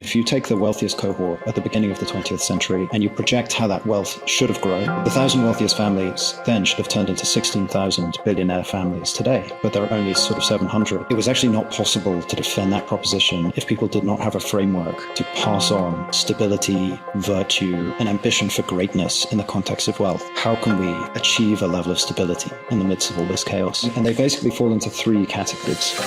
If you take the wealthiest cohort at the beginning of the 20th century and you project how that wealth should have grown, the 1,000 wealthiest families then should have turned into 16,000 billionaire families today, but there are only sort of 700. It was actually not possible to defend that proposition if people did not have a framework to pass on stability, virtue, and ambition for greatness in the context of wealth. How can we achieve a level of stability in the midst of all this chaos? And they basically fall into three categories.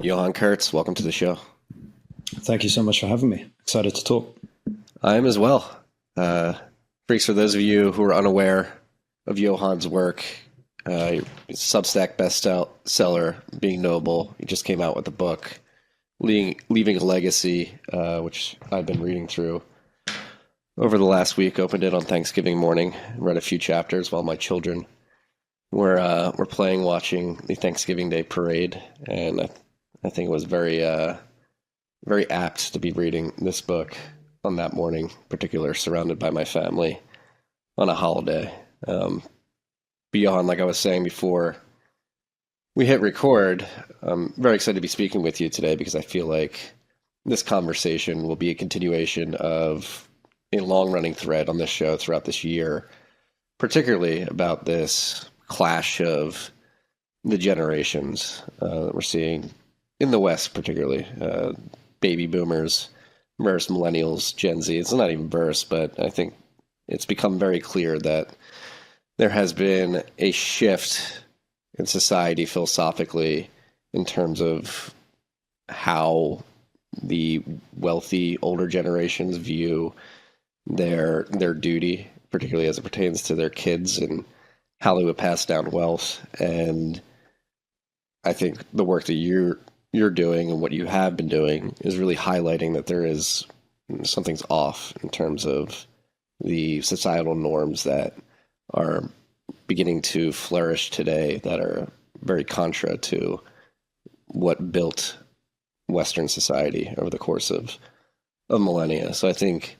Johann Kurtz, welcome to the show. Thank you so much for having me. Excited to talk. I am as well. Freaks, for those of you who are unaware of Johann's work, Substack bestseller, Being Noble. He just came out with a book, Leaving a Legacy, which I've been reading through over the last week. Opened it on Thanksgiving morning, read a few chapters while my children were playing, watching the Thanksgiving Day parade, and I think it was very apt to be reading this book on that morning, particular, surrounded by my family on a holiday. Beyond, like I was saying before we hit record, I'm very excited to be speaking with you today because I feel like this conversation will be a continuation of a long-running thread on this show throughout this year, particularly about this clash of the generations that we're seeing in the West, particularly baby boomers versus millennials, Gen Z. It's not even verse, but I think it's become very clear that there has been a shift in society philosophically in terms of how the wealthy older generations view their duty, particularly as it pertains to their kids and how they would pass down wealth. And I think the work that you're doing and what you have been doing is really highlighting that there is something's off in terms of the societal norms that are beginning to flourish today that are very contra to what built Western society over the course of millennia. So I think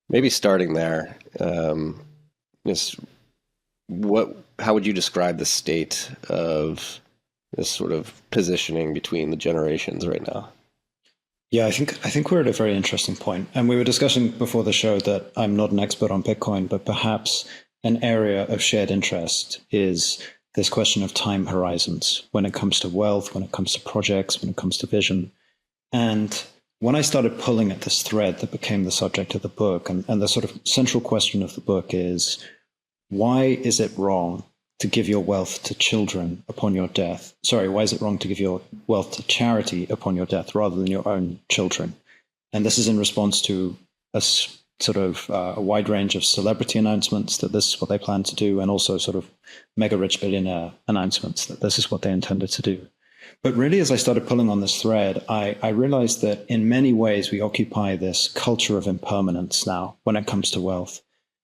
maybe starting there, is how would you describe the state of this sort of positioning between the generations right now? Yeah, I think we're at a very interesting point. And we were discussing before the show that I'm not an expert on Bitcoin, but perhaps an area of shared interest is this question of time horizons when it comes to wealth, when it comes to projects, when it comes to vision. And when I started pulling at this thread that became the subject of the book, and the sort of central question of the book is, why is it wrong to give your wealth to children upon your death? Sorry, why is it wrong to give your wealth to charity upon your death rather than your own children? And this is in response to a wide range of celebrity announcements that this is what they plan to do, and also sort of mega rich billionaire announcements that this is what they intended to do. But really, as I started pulling on this thread, I realized that in many ways we occupy this culture of impermanence now when it comes to wealth.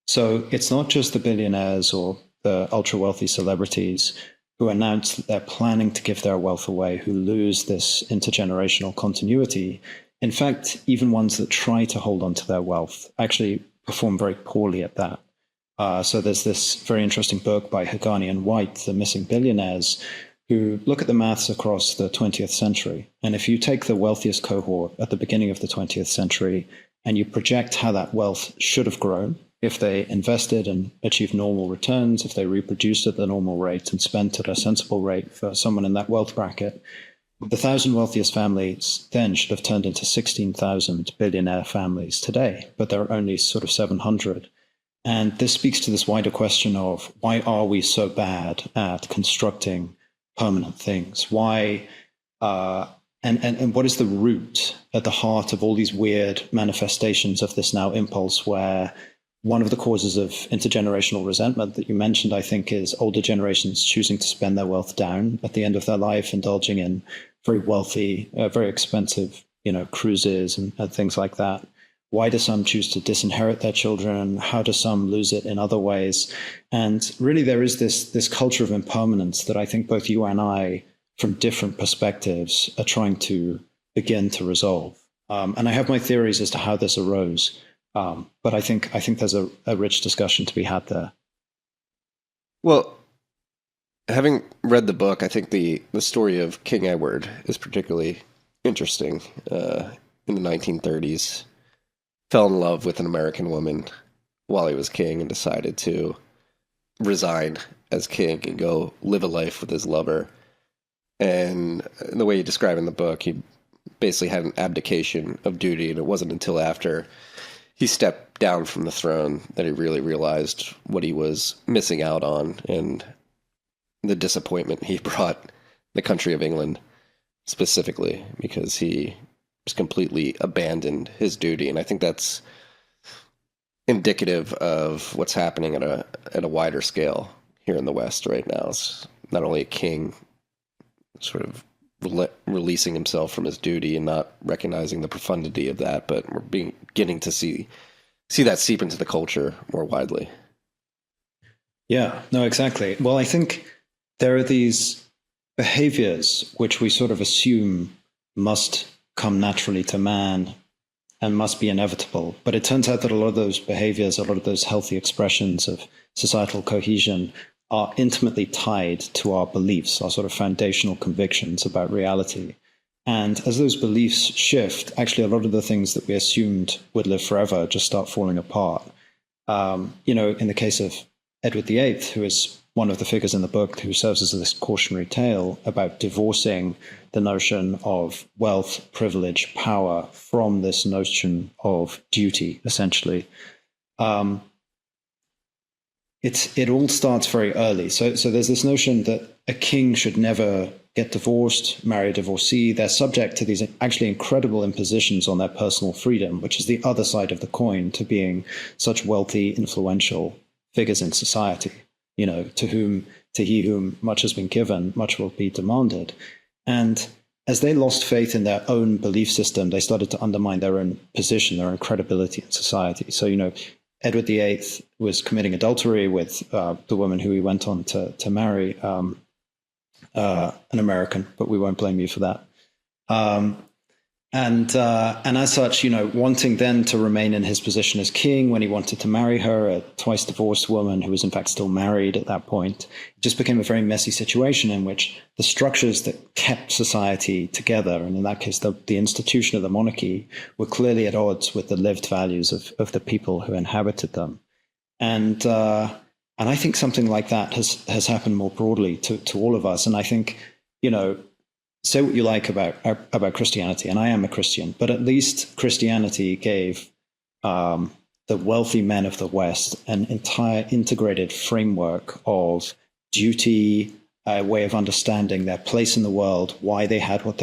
So it's not just the billionaires or the ultra-wealthy celebrities who announce that they're planning to give their wealth away, who lose this intergenerational continuity. In fact, even ones that try to hold on to their wealth actually perform very poorly at that. So there's this very interesting book by Hagani and White, The Missing Billionaires, who look at the maths across the 20th century. And if you take the wealthiest cohort at the beginning of the 20th century and you project how that wealth should have grown, if they invested and achieved normal returns, if they reproduced at the normal rate and spent at a sensible rate for someone in that wealth bracket, the 1,000 wealthiest families then should have turned into 16,000 billionaire families today, but there are only sort of 700. And this speaks to this wider question of why are we so bad at constructing permanent things? Why, and what is the root at the heart of all these weird manifestations of this now impulse, where one of the causes of intergenerational resentment that you mentioned, I think, is older generations choosing to spend their wealth down at the end of their life, indulging in very wealthy, very expensive, cruises and things like that. Why do some choose to disinherit their children? How do some lose it in other ways? And really, there is this culture of impermanence that I think both you and I, from different perspectives, are trying to begin to resolve. And I have my theories as to how this arose. But I think there's a rich discussion to be had there. Well, having read the book, I think the story of King Edward is particularly interesting. In the 1930s, fell in love with an American woman while he was king and decided to resign as king and go live a life with his lover. And the way you describe in the book, he basically had an abdication of duty, and it wasn't until after he stepped down from the throne that he really realized what he was missing out on and the disappointment he brought the country of England specifically, because he just completely abandoned his duty. And I think that's indicative of what's happening at a wider scale here in the West right now. It's not only a king sort of releasing himself from his duty and not recognizing the profundity of that, but we're beginning to see that seep into the culture more widely. Yeah, no, exactly. Well, I think there are these behaviors which we sort of assume must come naturally to man and must be inevitable. But it turns out that a lot of those behaviors, a lot of those healthy expressions of societal cohesion are intimately tied to our beliefs, our sort of foundational convictions about reality. And as those beliefs shift, actually a lot of the things that we assumed would live forever just start falling apart. In the case of Edward VIII, who is one of the figures in the book who serves as this cautionary tale about divorcing the notion of wealth, privilege, power from this notion of duty, essentially. It all starts very early. So there's this notion that a king should never get divorced, marry a divorcee. They're subject to these actually incredible impositions on their personal freedom, which is the other side of the coin to being such wealthy, influential figures in society. To he whom much has been given, much will be demanded. And as they lost faith in their own belief system, they started to undermine their own position, their own credibility in society. So, Edward VIII was committing adultery with the woman who he went on to marry, an American, but we won't blame you for that. And as such, wanting then to remain in his position as king when he wanted to marry her, a twice divorced woman who was in fact still married at that point, it just became a very messy situation in which the structures that kept society together, and in that case, the institution of the monarchy, were clearly at odds with the lived values of the people who inhabited them. And I think something like that has happened more broadly to all of us. And I think, say what you like about Christianity, and I am a Christian, but at least Christianity gave the wealthy men of the West an entire integrated framework of duty, a way of understanding their place in the world, why they had what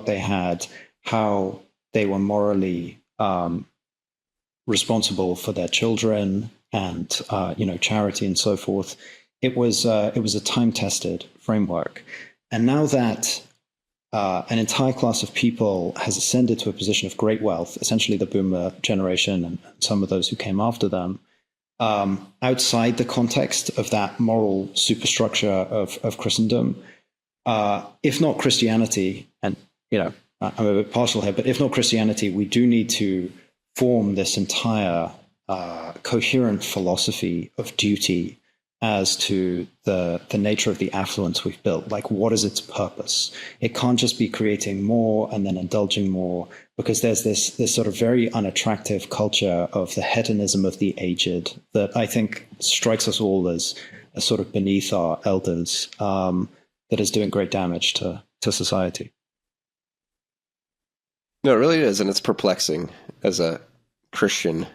they had, how they were morally responsible for their children, and charity and so forth. It was a time-tested framework, and now that an entire class of people has ascended to a position of great wealth, essentially the boomer generation and some of those who came after them, outside the context of that moral superstructure of Christendom, if not Christianity, and I'm a bit partial here, but if not Christianity, we do need to form this entire coherent philosophy of duty as to the nature of the affluence we've built. Like, what is its purpose? It can't just be creating more and then indulging more, because there's this sort of very unattractive culture of the hedonism of the aged that I think strikes us all as a sort of beneath our elders, that is doing great damage to society. No, it really is, and it's perplexing as a Christian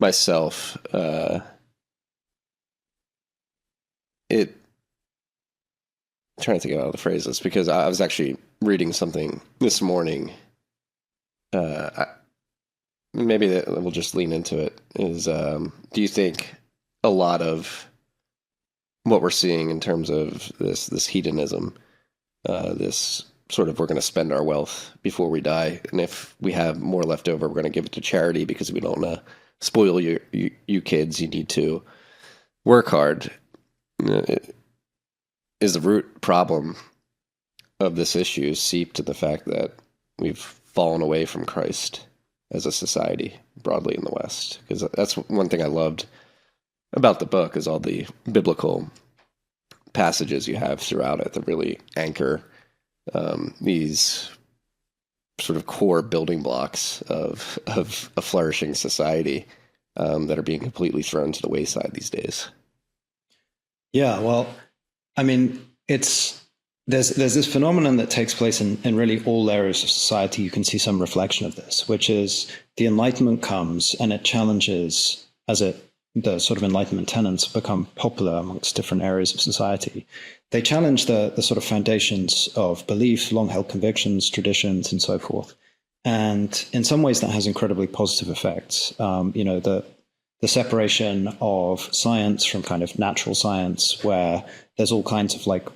myself. I'm trying to think of how to phrase this, because I was actually reading something this morning. Maybe we'll just lean into it. Do you think a lot of what we're seeing in terms of this hedonism, this sort of, we're going to spend our wealth before we die, and if we have more left over, we're going to give it to charity because we don't want to spoil you kids. You need to work hard. Is the root problem of this issue seeped to the fact that we've fallen away from Christ as a society broadly in the West? Because that's one thing I loved about the book, is all the biblical passages you have throughout it that really anchor these sort of core building blocks of a flourishing society that are being completely thrown to the wayside these days. Yeah, well, I mean, there's this phenomenon that takes place in really all areas of society. You can see some reflection of this, which is the Enlightenment comes and it challenges, the sort of Enlightenment tenets become popular amongst different areas of society. They challenge the sort of foundations of belief, long-held convictions, traditions, and so forth. And in some ways, that has incredibly positive effects. The separation of science from kind of natural science, where there's all kinds of like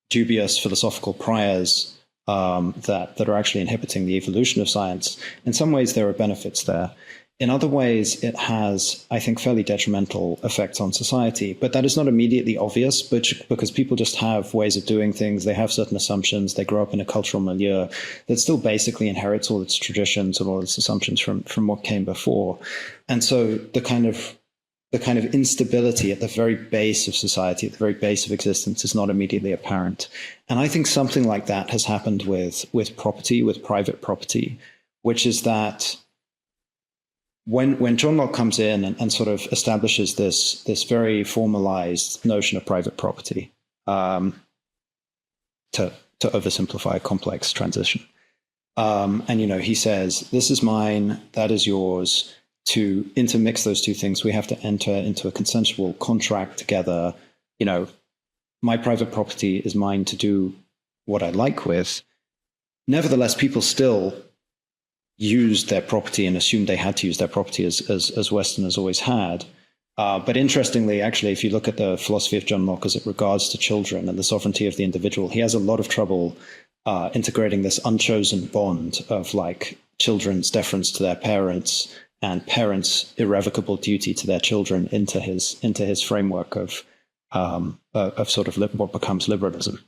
dubious philosophical priors that are actually inhibiting the evolution of science. In some ways, there are benefits there. In other ways, it has, I think, fairly detrimental effects on society. But that is not immediately obvious, because people just have ways of doing things. They have certain assumptions. They grow up in a cultural milieu that still basically inherits all its traditions and all its assumptions from what came before. And so the kind of instability at the very base of society, at the very base of existence, is not immediately apparent. And I think something like that has happened with property, with private property, which is that when John Locke comes in and sort of establishes this very formalized notion of private property, to oversimplify a complex transition, and he says, "This is mine, that is yours." To intermix those two things, we have to enter into a consensual contract together. My private property is mine to do what I like with. Nevertheless, people still used their property and assumed they had to use their property as Westerners always had. But interestingly, actually, if you look at the philosophy of John Locke as it regards to children and the sovereignty of the individual, he has a lot of trouble integrating this unchosen bond of like children's deference to their parents and parents' irrevocable duty to their children into his framework of sort of what becomes liberalism.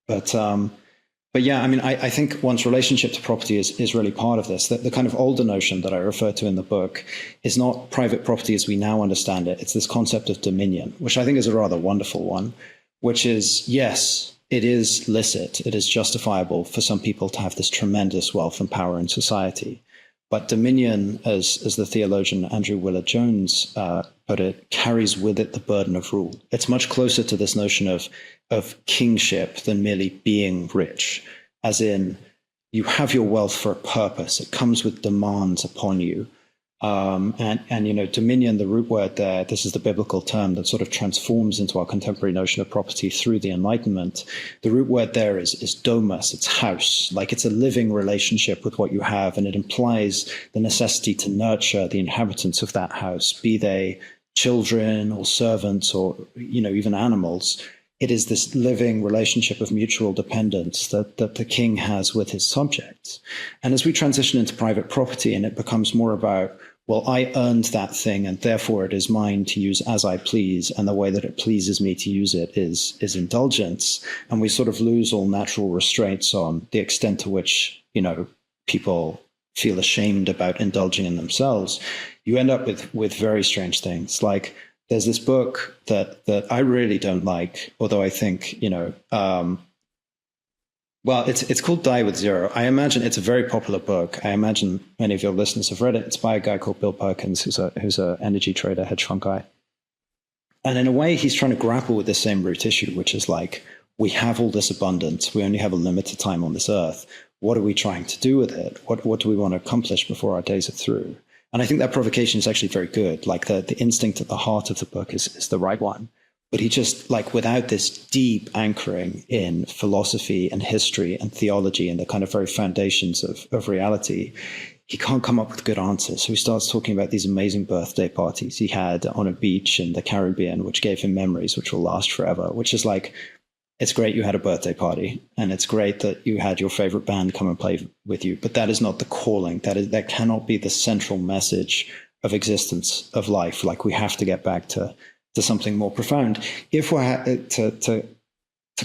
But yeah, I mean, I think one's relationship to property is really part of this. The kind of older notion that I refer to in the book is not private property as we now understand it. It's this concept of dominion, which I think is a rather wonderful one, which is, yes, it is licit, it is justifiable for some people to have this tremendous wealth and power in society. But dominion, as the theologian Andrew Willard Jones put it, carries with it the burden of rule. It's much closer to this notion of kingship than merely being rich, as in you have your wealth for a purpose. It comes with demands upon you. And dominion, the root word there, this is the biblical term that sort of transforms into our contemporary notion of property through the Enlightenment. The root word there is domus, it's house, like it's a living relationship with what you have, and it implies the necessity to nurture the inhabitants of that house, be they children or servants or, even animals. It is this living relationship of mutual dependence that the king has with his subjects. And as we transition into private property and it becomes more about, well, I earned that thing and therefore it is mine to use as I please, and the way that it pleases me to use it is indulgence, and we sort of lose all natural restraints on the extent to which, people feel ashamed about indulging in themselves, you end up with very strange things. Like, there's this book that I really don't like, although I think, it's called Die with Zero. I imagine it's a very popular book. I imagine many of your listeners have read it. It's by a guy called Bill Perkins, who's a energy trader, hedge fund guy. And in a way, he's trying to grapple with the same root issue, which is like, we have all this abundance. We only have a limited time on this earth. What are we trying to do with it? What do we want to accomplish before our days are through? And I think that provocation is actually very good. Like the instinct at the heart of the book is the right one. But he just, like, without this deep anchoring in philosophy and history and theology and the kind of very foundations of reality, he can't come up with good answers. So he starts talking about these amazing birthday parties he had on a beach in the Caribbean, which gave him memories which will last forever, which is like, it's great you had a birthday party, and it's great that you had your favorite band come and play with you, but that is not the calling. That cannot be the central message of existence, of life. Like, we have to get back to something more profound if we're to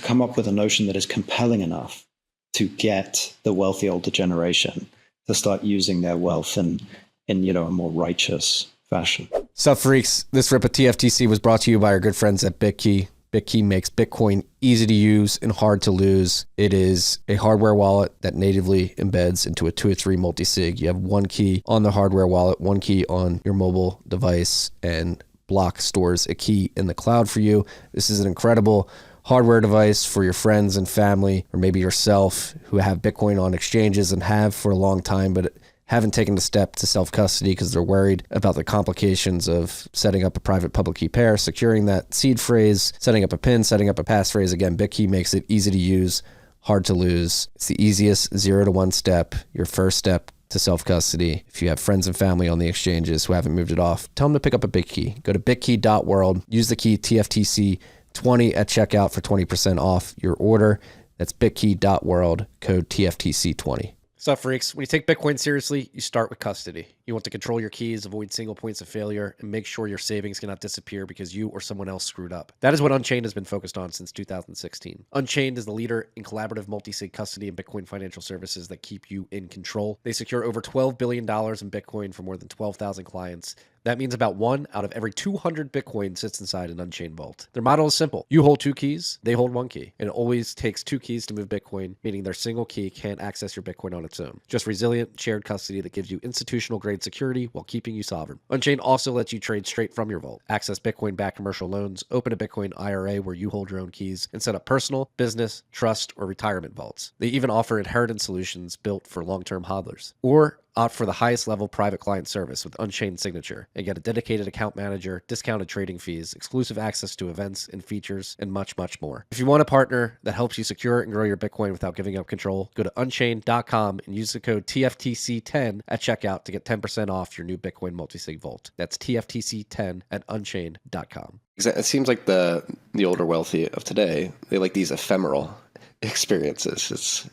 come up with a notion that is compelling enough to get the wealthy older generation to start using their wealth in a more righteous fashion. Sup, freaks? This rip of TFTC was brought to you by our good friends at Bitkey. Bitkey makes Bitcoin easy to use and hard to lose. It is a hardware wallet that natively embeds into a 2 or 3 multi-sig. You have one key on the hardware wallet, one key on your mobile device, and Block stores a key in the cloud for you. This is an incredible hardware device for your friends and family, or maybe yourself, who have Bitcoin on exchanges and have for a long time, but haven't taken the step to self-custody because they're worried about the complications of setting up a private public key pair, securing that seed phrase, setting up a PIN, setting up a passphrase. Again, Bitkey makes it easy to use, hard to lose. It's the easiest 0 to 1 step, your first step to self-custody. If you have friends and family on the exchanges who haven't moved it off, tell them to pick up a Bitkey. Go to bitkey.world, use the key TFTC20 at checkout for 20% off your order. That's bitkey.world, code TFTC20. What's up, freaks? When you take Bitcoin seriously, you start with custody. You want to control your keys, avoid single points of failure, and make sure your savings cannot disappear because you or someone else screwed up. That is what Unchained has been focused on since 2016. Unchained is the leader in collaborative multi-sig custody and Bitcoin financial services that keep you in control. They secure over $12 billion in Bitcoin for more than 12,000 clients. That means about 1 out of every 200 Bitcoin sits inside an Unchained vault. Their model is simple. You hold 2 keys, they hold 1 key. And it always takes 2 keys to move Bitcoin, meaning their single key can't access your Bitcoin on its own. Just resilient, shared custody that gives you institutional-grade security while keeping you sovereign. Unchained also lets you trade straight from your vault, access Bitcoin-backed commercial loans, open a Bitcoin IRA where you hold your own keys, and set up personal, business, trust, or retirement vaults. They even offer inheritance solutions built for long-term hodlers. Or opt for the highest level private client service with Unchained Signature and get a dedicated account manager, discounted trading fees, exclusive access to events and features, and much, much more. If you want a partner that helps you secure and grow your Bitcoin without giving up control, go to unchained.com and use the code TFTC10 at checkout to get 10% off your new Bitcoin multisig vault. That's TFTC10 at unchained.com. It seems like the older wealthy of today, they like these ephemeral experiences.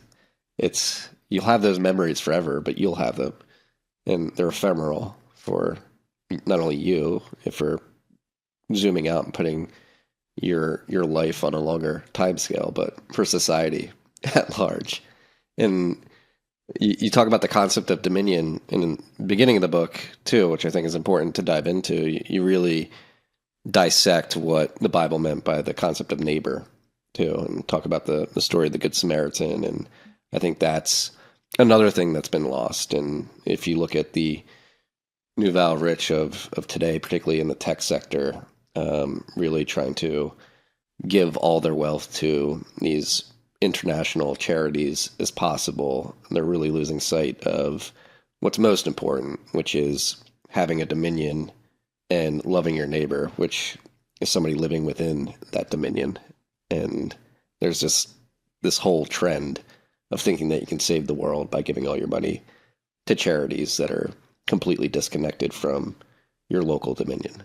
It's you'll have those memories forever, but you'll have them, and they're ephemeral for not only you, if we're zooming out and putting your life on a longer time scale, but for society at large. And you talk about the concept of dominion in the beginning of the book too, which I think is important to dive into. You really dissect what the Bible meant by the concept of neighbor too, and talk about the story of the Good Samaritan. And I think that's another thing that's been lost. And if you look at the nouveau rich of today, particularly in the tech sector, really trying to give all their wealth to these international charities as possible, they're really losing sight of what's most important, which is having a dominion and loving your neighbor, which is somebody living within that dominion. And there's just this whole trend of thinking that you can save the world by giving all your money to charities that are completely disconnected from your local dominion.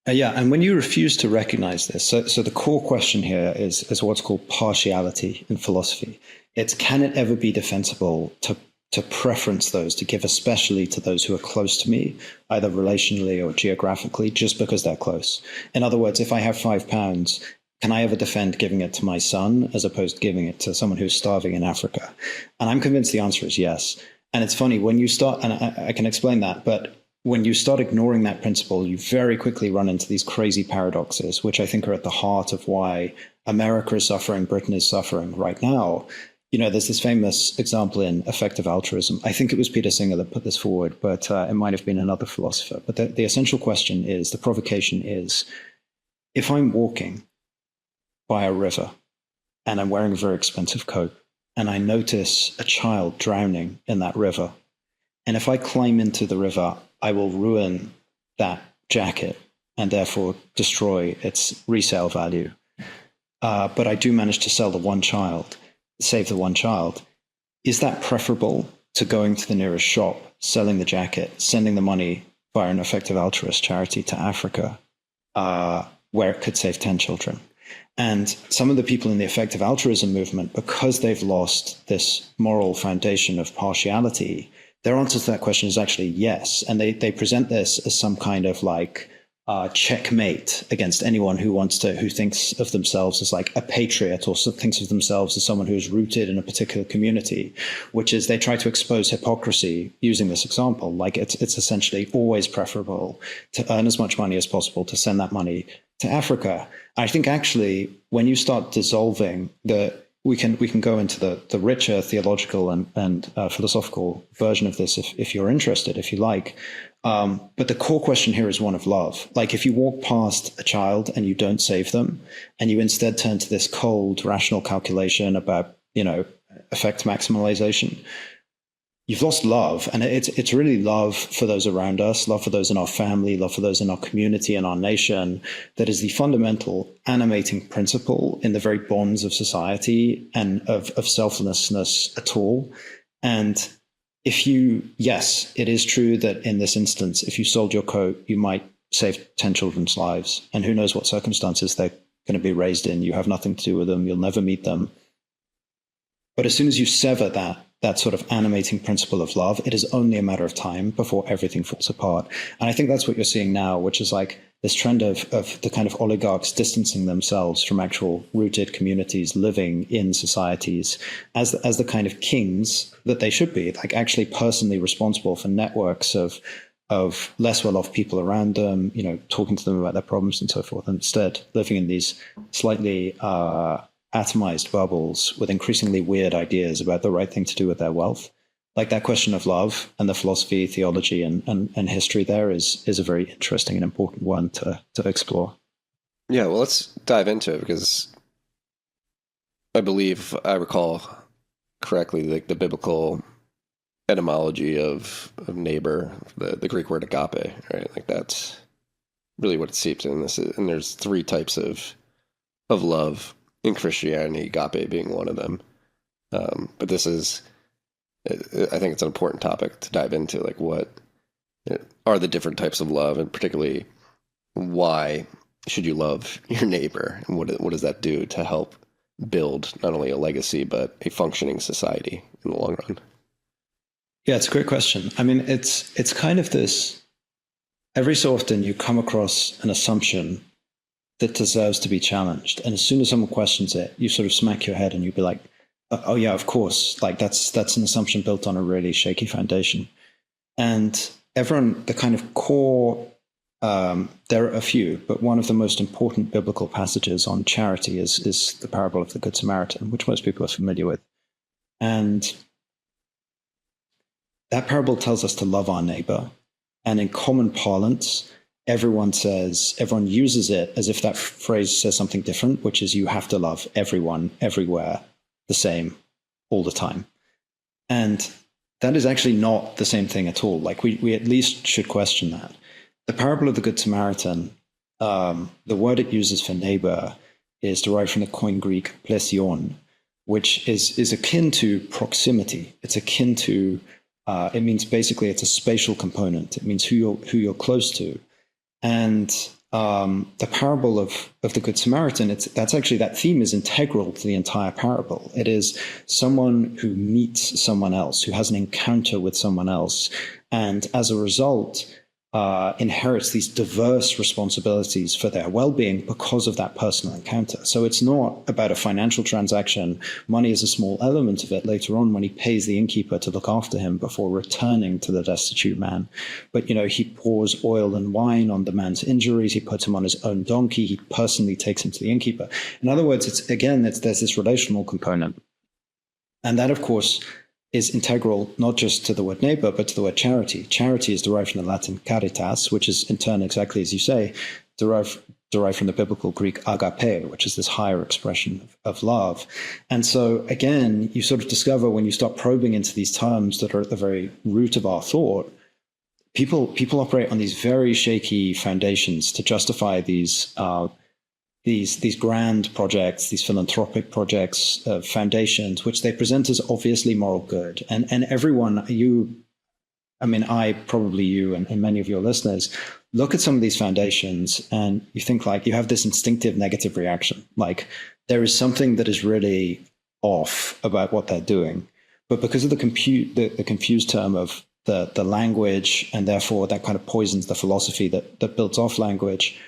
Yeah, and when you refuse to recognize this, so the core question here is what's called partiality in philosophy. It's, can it ever be defensible to preference those, to give especially to those who are close to me, either relationally or geographically, just because they're close? In other words, if I have £5, can I ever defend giving it to my son as opposed to giving it to someone who's starving in Africa? And I'm convinced the answer is yes. And it's funny, when you start, and I can explain that, but when you start ignoring that principle, you very quickly run into these crazy paradoxes, which I think are at the heart of why America is suffering, Britain is suffering right now. You know, there's this famous example in Effective Altruism. I think it was Peter Singer that put this forward, but it might have been another philosopher. But the essential question is, the provocation is, if I'm walking by a river and I'm wearing a very expensive coat and I notice a child drowning in that river, and if I climb into the river, I will ruin that jacket and therefore destroy its resale value. But I do manage to save the one child. Is that preferable to going to the nearest shop, selling the jacket, sending the money via an effective altruist charity to Africa, where it could save 10 children? And some of the people in the effective altruism movement, because they've lost this moral foundation of partiality, their answer to that question is actually yes. And they present this as some kind of like checkmate against anyone who thinks of themselves as like a patriot or thinks of themselves as someone who is rooted in a particular community, which is they try to expose hypocrisy using this example. Like it's essentially always preferable to earn as much money as possible, to send that money to Africa. I think actually when you start dissolving we can go into the richer theological and philosophical version of this if you're interested, if you like. But the core question here is one of love. Like if you walk past a child and you don't save them, and you instead turn to this cold, rational calculation about, effect maximalization, you've lost love. And it's really love for those around us, love for those in our family, love for those in our community and our nation, that is the fundamental animating principle in the very bonds of society and of selflessness at all. And yes, it is true that in this instance, if you sold your coat, you might save 10 children's lives. And who knows what circumstances they're going to be raised in. You have nothing to do with them. You'll never meet them. But as soon as you sever that sort of animating principle of love, it is only a matter of time before everything falls apart. And I think that's what you're seeing now, which is like this trend of the kind of oligarchs distancing themselves from actual rooted communities living in societies as the kind of kings that they should be, like actually personally responsible for networks of less well-off people around them, talking to them about their problems and so forth, and instead living in these slightly atomized bubbles with increasingly weird ideas about the right thing to do with their wealth. Like that question of love and the philosophy, theology, and history there is a very interesting and important one to explore. Yeah, well, let's dive into it, because I believe I recall correctly, like the biblical etymology of neighbor, the Greek word agape, right? Like that's really what it seeps in this. And there's three types of love in Christianity, agape being one of them. But this is, I think it's an important topic to dive into, like what are the different types of love, and particularly why should you love your neighbor, and what does that do to help build not only a legacy but a functioning society in the long run? Yeah, it's a great question. I mean, it's kind of this, every so often you come across an assumption that deserves to be challenged. And as soon as someone questions it, you sort of smack your head and you'd be like, oh yeah, of course. Like that's an assumption built on a really shaky foundation. And everyone, the kind of core, there are a few, but one of the most important biblical passages on charity is the parable of the Good Samaritan, which most people are familiar with. And that parable tells us to love our neighbor. And in common parlance, everyone uses it as if that phrase says something different, which is you have to love everyone, everywhere, the same, all the time. And that is actually not the same thing at all. Like we at least should question that. The parable of the Good Samaritan, the word it uses for neighbor is derived from the Koine Greek plesion, which is akin to proximity. It's akin to, it means basically it's a spatial component. It means who you're close to. And the parable of the Good Samaritan, that theme is integral to the entire parable. It is someone who meets someone else, who has an encounter with someone else, and as a result, inherits these diverse responsibilities for their well-being because of that personal encounter. So it's not about a financial transaction. Money is a small element of it later on when he pays the innkeeper to look after him before returning to the destitute man. But, he pours oil and wine on the man's injuries. He puts him on his own donkey. He personally takes him to the innkeeper. In other words, there's this relational component. And that, of course, is integral not just to the word neighbor, but to the word charity. Charity is derived from the Latin caritas, which is in turn, exactly as you say, derived from the biblical Greek agape, which is this higher expression of love. And so again, you sort of discover when you start probing into these terms that are at the very root of our thought, people operate on these very shaky foundations to justify these grand projects, these philanthropic projects, foundations, which they present as obviously moral good. And everyone, I, probably you and many of your listeners, look at some of these foundations and you think like you have this instinctive negative reaction. Like there is something that is really off about what they're doing. But because of the confused term of the language, and therefore that kind of poisons the philosophy that builds off language,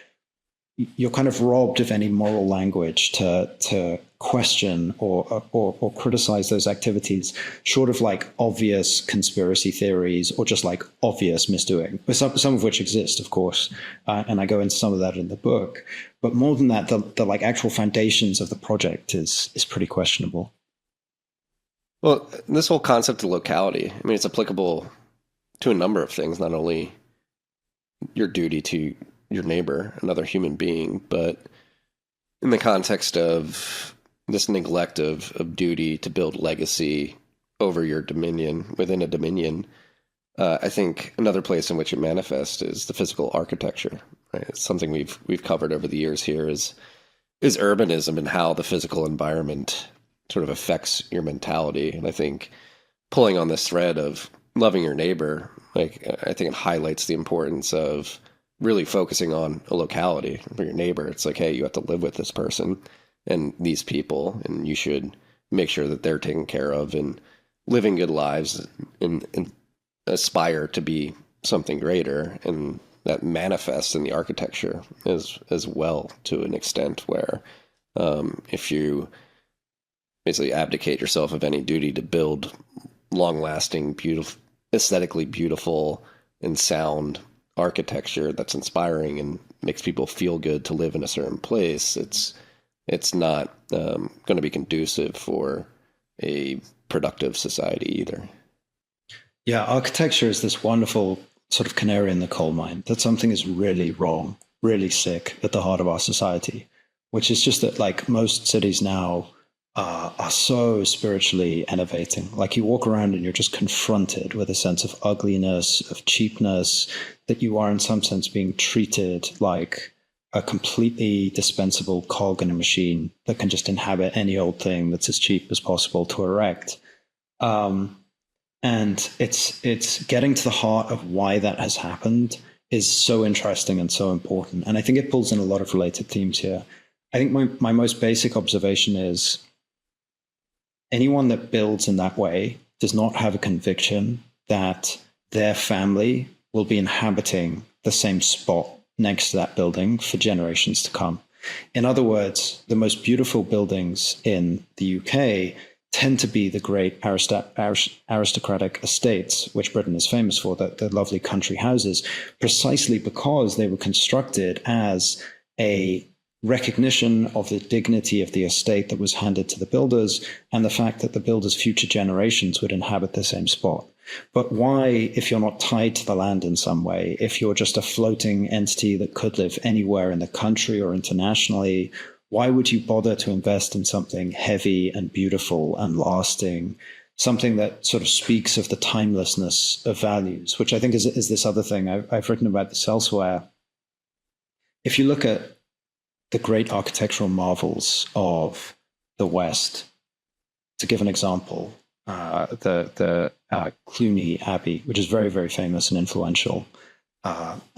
you're kind of robbed of any moral language to question or criticize those activities, short of like obvious conspiracy theories or just like obvious misdoing, some of which exist, of course, and I go into some of that in the book. But more than that, the like actual foundations of the project is pretty questionable. Well, this whole concept of locality, I mean, it's applicable to a number of things, not only your duty to your neighbor, another human being, but in the context of this neglect of duty to build legacy over your dominion, within a dominion, I think another place in which it manifests is the physical architecture. Right? It's something we've covered over the years here is urbanism and how the physical environment sort of affects your mentality. And I think pulling on this thread of loving your neighbor, like I think it highlights the importance of really focusing on a locality for your neighbor. It's like, hey, you have to live with this person and these people, and you should make sure that they're taken care of and living good lives and aspire to be something greater. And that manifests in the architecture as well, to an extent where if you basically abdicate yourself of any duty to build long-lasting, beautiful, aesthetically beautiful and sound architecture that's inspiring and makes people feel good to live in a certain place, it's not going to be conducive for a productive society either. Yeah, architecture is this wonderful sort of canary in the coal mine, that something is really wrong, really sick at the heart of our society, which is just that like most cities now are so spiritually enervating. Like you walk around and you're just confronted with a sense of ugliness, of cheapness, that you are in some sense being treated like a completely dispensable cog in a machine that can just inhabit any old thing that's as cheap as possible to erect. And it's getting to the heart of why that has happened is so interesting and so important. And I think it pulls in a lot of related themes here. I think my most basic observation is anyone that builds in that way does not have a conviction that their family will be inhabiting the same spot next to that building for generations to come. In other words, the most beautiful buildings in the UK tend to be the great aristocratic estates, which Britain is famous for, the lovely country houses, precisely because they were constructed as a recognition of the dignity of the estate that was handed to the builders and the fact that the builders' future generations would inhabit the same spot. But why, if you're not tied to the land in some way, if you're just a floating entity that could live anywhere in the country or internationally, why would you bother to invest in something heavy and beautiful and lasting, something that sort of speaks of the timelessness of values, which I think is this other thing. I've written about this elsewhere. If you look at the great architectural marvels of the West, to give an example, the Cluny Abbey, which is very, very famous and influential,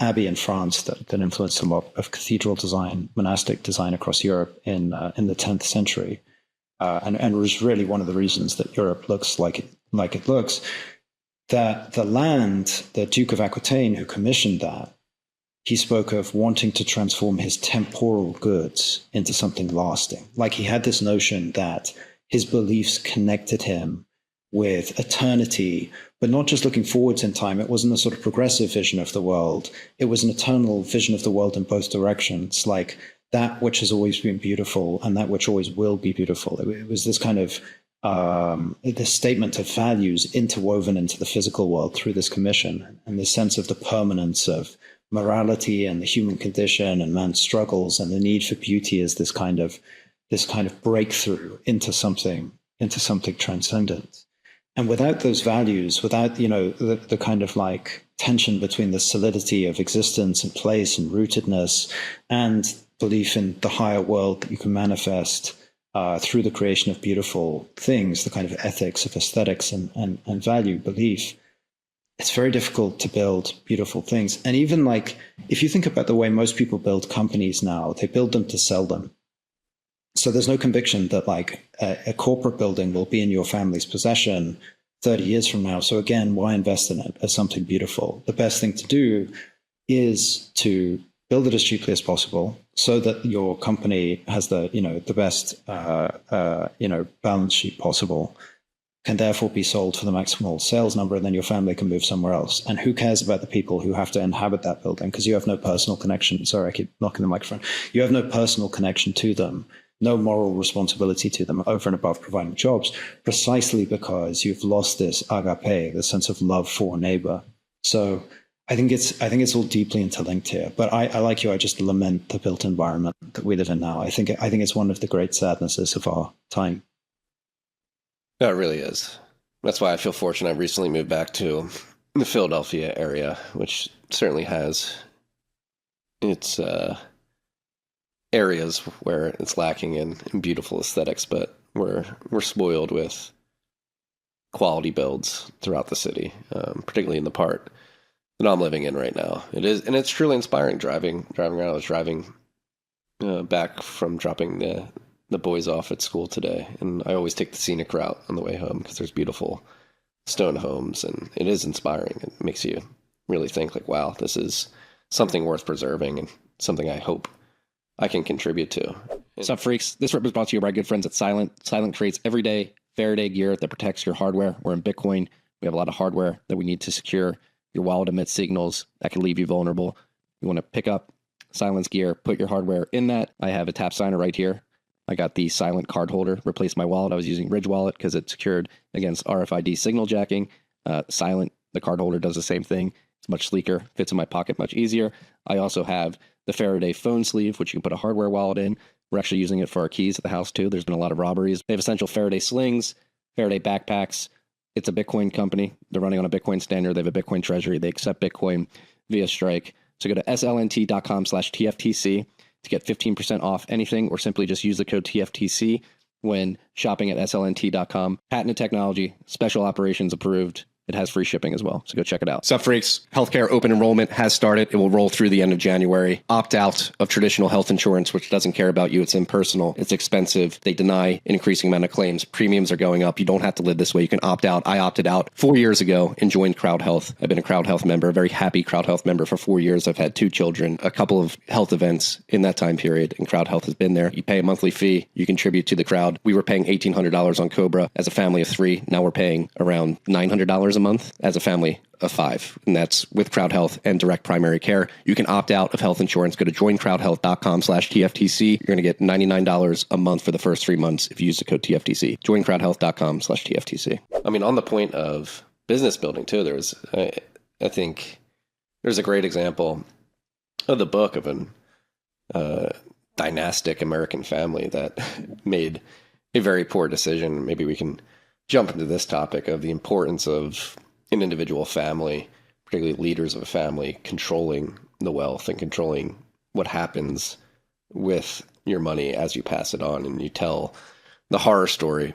abbey in France that influenced a lot of cathedral design, monastic design across Europe in the 10th century, and was really one of the reasons that Europe looks like it looks. That the land, the Duke of Aquitaine, who commissioned that, he spoke of wanting to transform his temporal goods into something lasting. Like he had this notion that his beliefs connected him with eternity, but not just looking forwards in time. It wasn't a sort of progressive vision of the world. It was an eternal vision of the world in both directions, like that which has always been beautiful and that which always will be beautiful. It was this kind of this statement of values interwoven into the physical world through this commission, and this sense of the permanence of morality and the human condition and man's struggles and the need for beauty as this kind of breakthrough into something transcendent. And without those values, without the kind of like tension between the solidity of existence and place and rootedness and belief in the higher world that you can manifest through the creation of beautiful things, the kind of ethics of aesthetics and value belief, it's very difficult to build beautiful things. And even like, if you think about the way most people build companies now, they build them to sell them. So there's no conviction that like a corporate building will be in your family's possession 30 years from now. So again, why invest in it as something beautiful? The best thing to do is to build it as cheaply as possible so that your company has the best balance sheet possible, can therefore be sold for the maximal sales number, and then your family can move somewhere else. And who cares about the people who have to inhabit that building, because you have no personal connection. Sorry, I keep knocking the microphone. You have no personal connection to them, no moral responsibility to them over and above providing jobs, precisely because you've lost this agape, the sense of love for a neighbor. So I think it's all deeply interlinked here. But I like you. I just lament the built environment that we live in now. I think it's one of the great sadnesses of our time. No, it really is. That's why I feel fortunate. I recently moved back to the Philadelphia area, which certainly has its areas where it's lacking in beautiful aesthetics, but we're spoiled with quality builds throughout the city, particularly in the part that I'm living in right now. It is, and it's truly inspiring driving around. I was driving back from dropping the boys off at school today, and I always take the scenic route on the way home because there's beautiful stone homes, and it is inspiring. It makes you really think like, wow, this is something worth preserving and something I hope I can contribute to. What's up, freaks? This rip is brought to you by our good friends at Silent. Silent creates everyday Faraday gear that protects your hardware. We're in Bitcoin. We have a lot of hardware that we need to secure. Your wallet emits signals that can leave you vulnerable. You want to pick up Silent's gear, put your hardware in that. I have a tap signer right here. I got the Silent card holder, replaced my wallet. I was using Ridge Wallet because it's secured against RFID signal jacking. Silent, the card holder, does the same thing. It's much sleeker, fits in my pocket much easier. I also have the Faraday phone sleeve, which you can put a hardware wallet in. We're actually using it for our keys at the house too. There's been a lot of robberies. They have essential Faraday slings, Faraday backpacks. It's a Bitcoin company. They're running on a Bitcoin standard. They have a Bitcoin treasury. They accept Bitcoin via Strike. So go to slnt.com/TFTC to get 15% off anything, or simply just use the code TFTC when shopping at slnt.com. Patented technology, special operations approved. It has free shipping as well, so go check it out. Sup, freaks? Healthcare open enrollment has started. It will roll through the end of January. Opt out of traditional health insurance, which doesn't care about you. It's impersonal. It's expensive. They deny an increasing amount of claims. Premiums are going up. You don't have to live this way. You can opt out. I opted out 4 years ago and joined CrowdHealth. I've been a CrowdHealth member, a very happy CrowdHealth member for 4 years. I've had 2 children, a couple of health events in that time period, and CrowdHealth has been there. You pay a monthly fee. You contribute to the crowd. We were paying $1,800 on Cobra as a family of 3. Now we're paying around $900 a month as a family of 5, and that's with CrowdHealth and direct primary care. You can opt out of health insurance. Go to joincrowdhealth.com/TFTC. You're going to get $99 a month for the first 3 months if you use the code TFTC. Joincrowdhealth.com/TFTC. I mean, on the point of business building too, I think there's a great example of the book of an dynastic American family that made a very poor decision. Maybe we can jump into this topic of the importance of an individual family, particularly leaders of a family, controlling the wealth and controlling what happens with your money as you pass it on. And you tell the horror story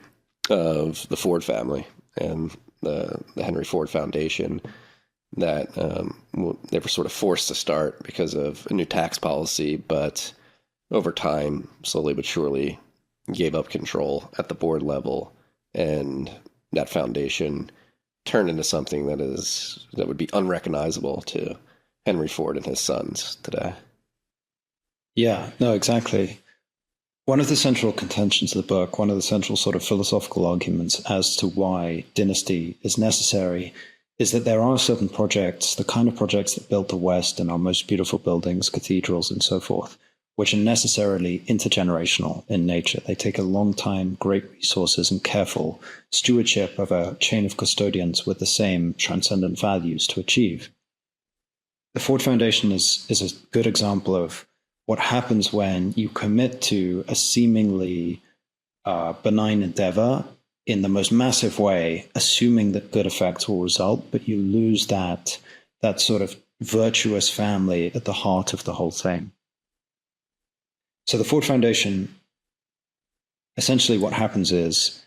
of the Ford family and the Henry Ford Foundation that they were sort of forced to start because of a new tax policy, but over time, slowly but surely, gave up control at the board level, and that foundation turned into something that would be unrecognizable to Henry Ford and his sons today. Yeah, no, exactly. One of the central contentions of the book, one of the central sort of philosophical arguments as to why dynasty is necessary, is that there are certain projects, the kind of projects that built the West and our most beautiful buildings, cathedrals, and so forth, which are necessarily intergenerational in nature. They take a long time, great resources, and careful stewardship of a chain of custodians with the same transcendent values to achieve. The Ford Foundation is a good example of what happens when you commit to a seemingly benign endeavor in the most massive way, assuming that good effects will result, but you lose that sort of virtuous family at the heart of the whole thing. So the Ford Foundation, essentially what happens is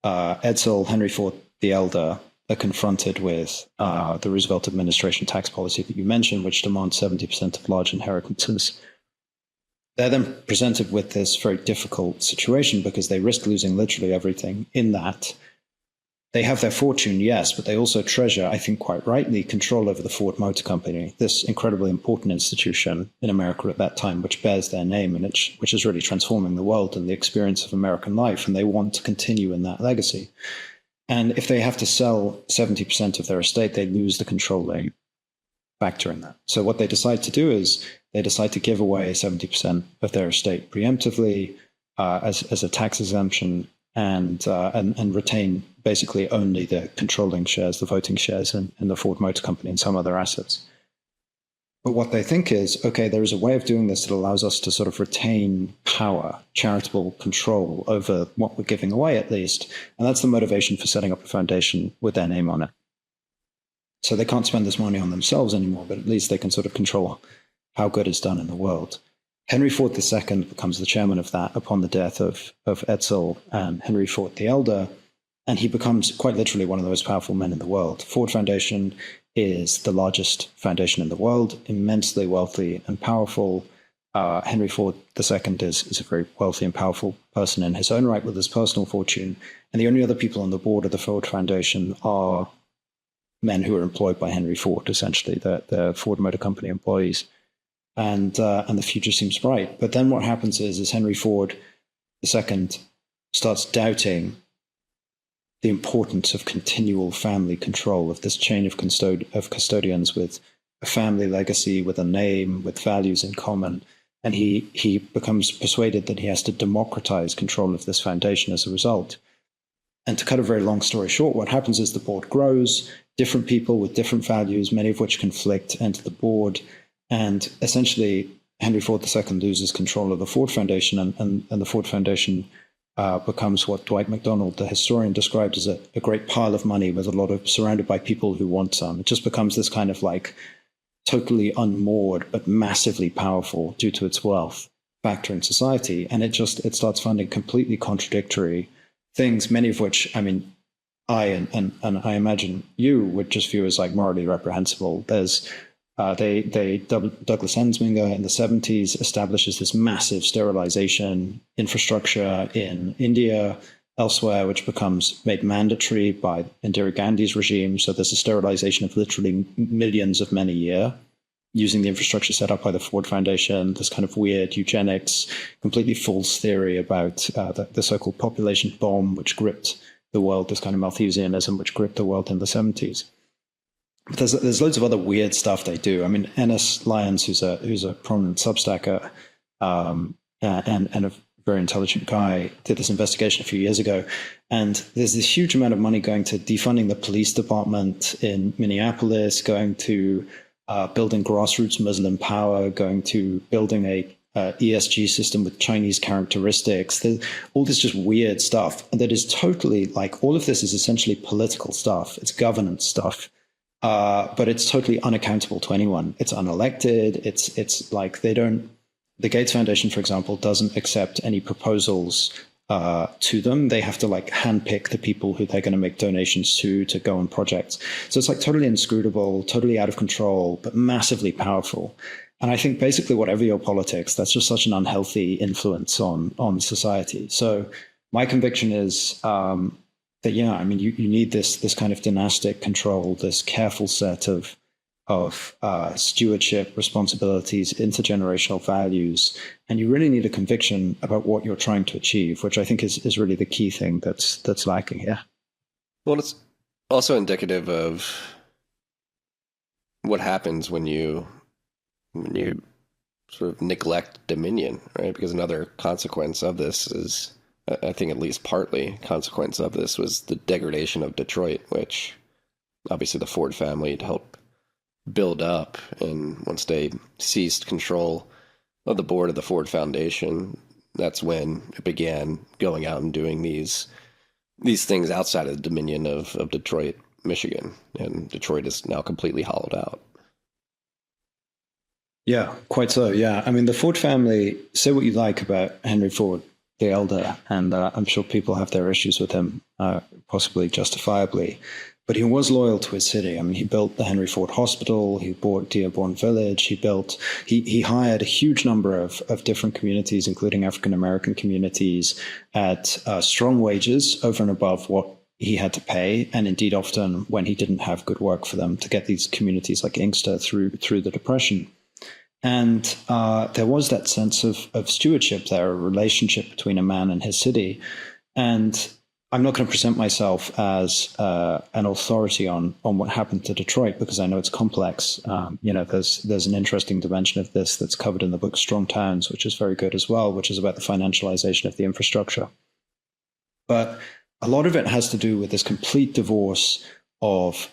Edsel, Henry Ford the Elder, are confronted with the Roosevelt administration tax policy that you mentioned, which demands 70% of large inheritances. They're then presented with this very difficult situation because they risk losing literally everything in that they have their fortune, yes, but they also treasure, I think quite rightly, control over the Ford Motor Company, this incredibly important institution in America at that time, which bears their name and which is really transforming the world and the experience of American life. And they want to continue in that legacy. And if they have to sell 70% of their estate, they lose the controlling factor in that. So what they decide to do is they decide to give away 70% of their estate preemptively as a tax exemption, and retain basically only the controlling shares, the voting shares in the Ford Motor Company and some other assets. But what they think is, okay, there is a way of doing this that allows us to sort of retain power, charitable control over what we're giving away at least. And that's the motivation for setting up a foundation with their name on it. So they can't spend this money on themselves anymore, but at least they can sort of control how good is done in the world. Henry Ford II becomes the chairman of that upon the death of Edsel and Henry Ford the Elder, and he becomes quite literally one of the most powerful men in the world. Ford Foundation is the largest foundation in the world, immensely wealthy and powerful. Henry Ford II is a very wealthy and powerful person in his own right with his personal fortune, and the only other people on the board of the Ford Foundation are men who are employed by Henry Ford, essentially, the Ford Motor Company employees. And the future seems bright. But then what happens is Henry Ford II starts doubting the importance of continual family control, of this chain of custodians with a family legacy, with a name, with values in common. And he becomes persuaded that he has to democratize control of this foundation as a result. And to cut a very long story short, what happens is the board grows, different people with different values, many of which conflict, enter the board. And essentially, Henry Ford II loses control of the Ford Foundation, and the Ford Foundation becomes what Dwight MacDonald, the historian, described as a great pile of money with surrounded by people who want some. It just becomes this kind of like totally unmoored but massively powerful due to its wealth factor in society. And it starts funding completely contradictory things, many of which, I mean, I and I imagine you would just view as like morally reprehensible. There's Douglas Ensminger in the 70s establishes this massive sterilization infrastructure in India, elsewhere, which becomes made mandatory by Indira Gandhi's regime. So there's a sterilization of literally millions of men a year using the infrastructure set up by the Ford Foundation, this kind of weird eugenics, completely false theory about the so-called population bomb, which gripped the world, this kind of Malthusianism, which gripped the world in the 70s. But there's loads of other weird stuff they do. I mean, Ennis Lyons, who's a prominent Substacker and a very intelligent guy, did this investigation a few years ago. And there's this huge amount of money going to defunding the police department in Minneapolis, going to building grassroots Muslim power, going to building a ESG system with Chinese characteristics. There's all this just weird stuff that is totally like, all of this is essentially political stuff. It's governance stuff. But it's totally unaccountable to anyone. It's unelected. It's like the Gates Foundation, for example, doesn't accept any proposals to them. They have to like handpick the people who they're going to make donations to go on projects. So it's like totally inscrutable, totally out of control, but massively powerful. And I think basically whatever your politics, that's just such an unhealthy influence on society. So my conviction is that, yeah, I mean, you need this kind of dynastic control, this careful set of stewardship, responsibilities, intergenerational values, and you really need a conviction about what you're trying to achieve, which I think is really the key thing that's lacking here. Well, it's also indicative of what happens when you sort of neglect dominion, right? Because another consequence of this is, I think at least partly consequence of this, was the degradation of Detroit, which obviously the Ford family had helped build up. And once they seized control of the board of the Ford Foundation, that's when it began going out and doing these things outside of the dominion of Detroit, Michigan. And Detroit is now completely hollowed out. Yeah, quite so. Yeah. I mean, the Ford family, say what you like about Henry Ford the Elder, and I'm sure people have their issues with him, possibly justifiably, but he was loyal to his city. I mean, he built the Henry Ford Hospital, he bought Dearborn Village, he hired a huge number of different communities, including African-American communities, at strong wages over and above what he had to pay, and indeed often when he didn't have good work for them, to get these communities like Inkster through the Depression. And there was that sense of stewardship there, a relationship between a man and his city. And I'm not going to present myself as an authority on what happened to Detroit, because I know it's complex. There's an interesting dimension of this that's covered in the book Strong Towns, which is very good as well, which is about the financialization of the infrastructure. But a lot of it has to do with this complete divorce of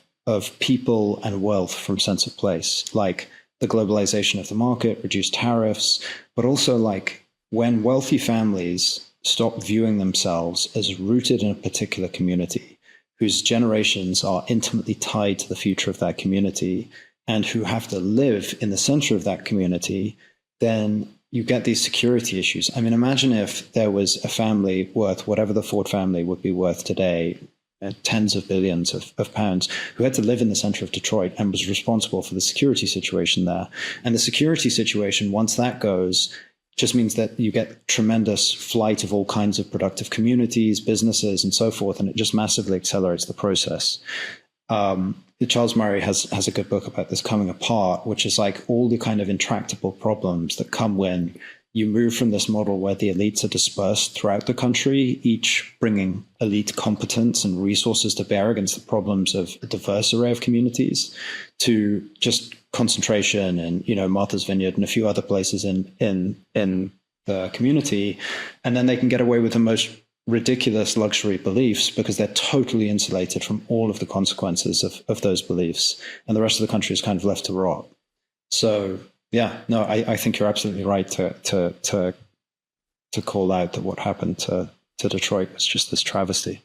people and wealth from sense of place, like the globalization of the market, reduced tariffs, but also like when wealthy families stop viewing themselves as rooted in a particular community, whose generations are intimately tied to the future of that community, and who have to live in the center of that community, then you get these security issues. I mean, imagine if there was a family worth whatever the Ford family would be worth today, tens of billions of pounds, who had to live in the center of Detroit and was responsible for the security situation there. And the security situation, once that goes, just means that you get tremendous flight of all kinds of productive communities, businesses, and so forth, and it just massively accelerates the process. Charles Murray has a good book about this, Coming Apart, which is like all the kind of intractable problems that come when you move from this model where the elites are dispersed throughout the country, each bringing elite competence and resources to bear against the problems of a diverse array of communities, to just concentration and, Martha's Vineyard and a few other places in the community. And then they can get away with the most ridiculous luxury beliefs because they're totally insulated from all of the consequences of those beliefs. And the rest of the country is kind of left to rot. So, yeah, no, I think you're absolutely right to call out that what happened to Detroit was just this travesty.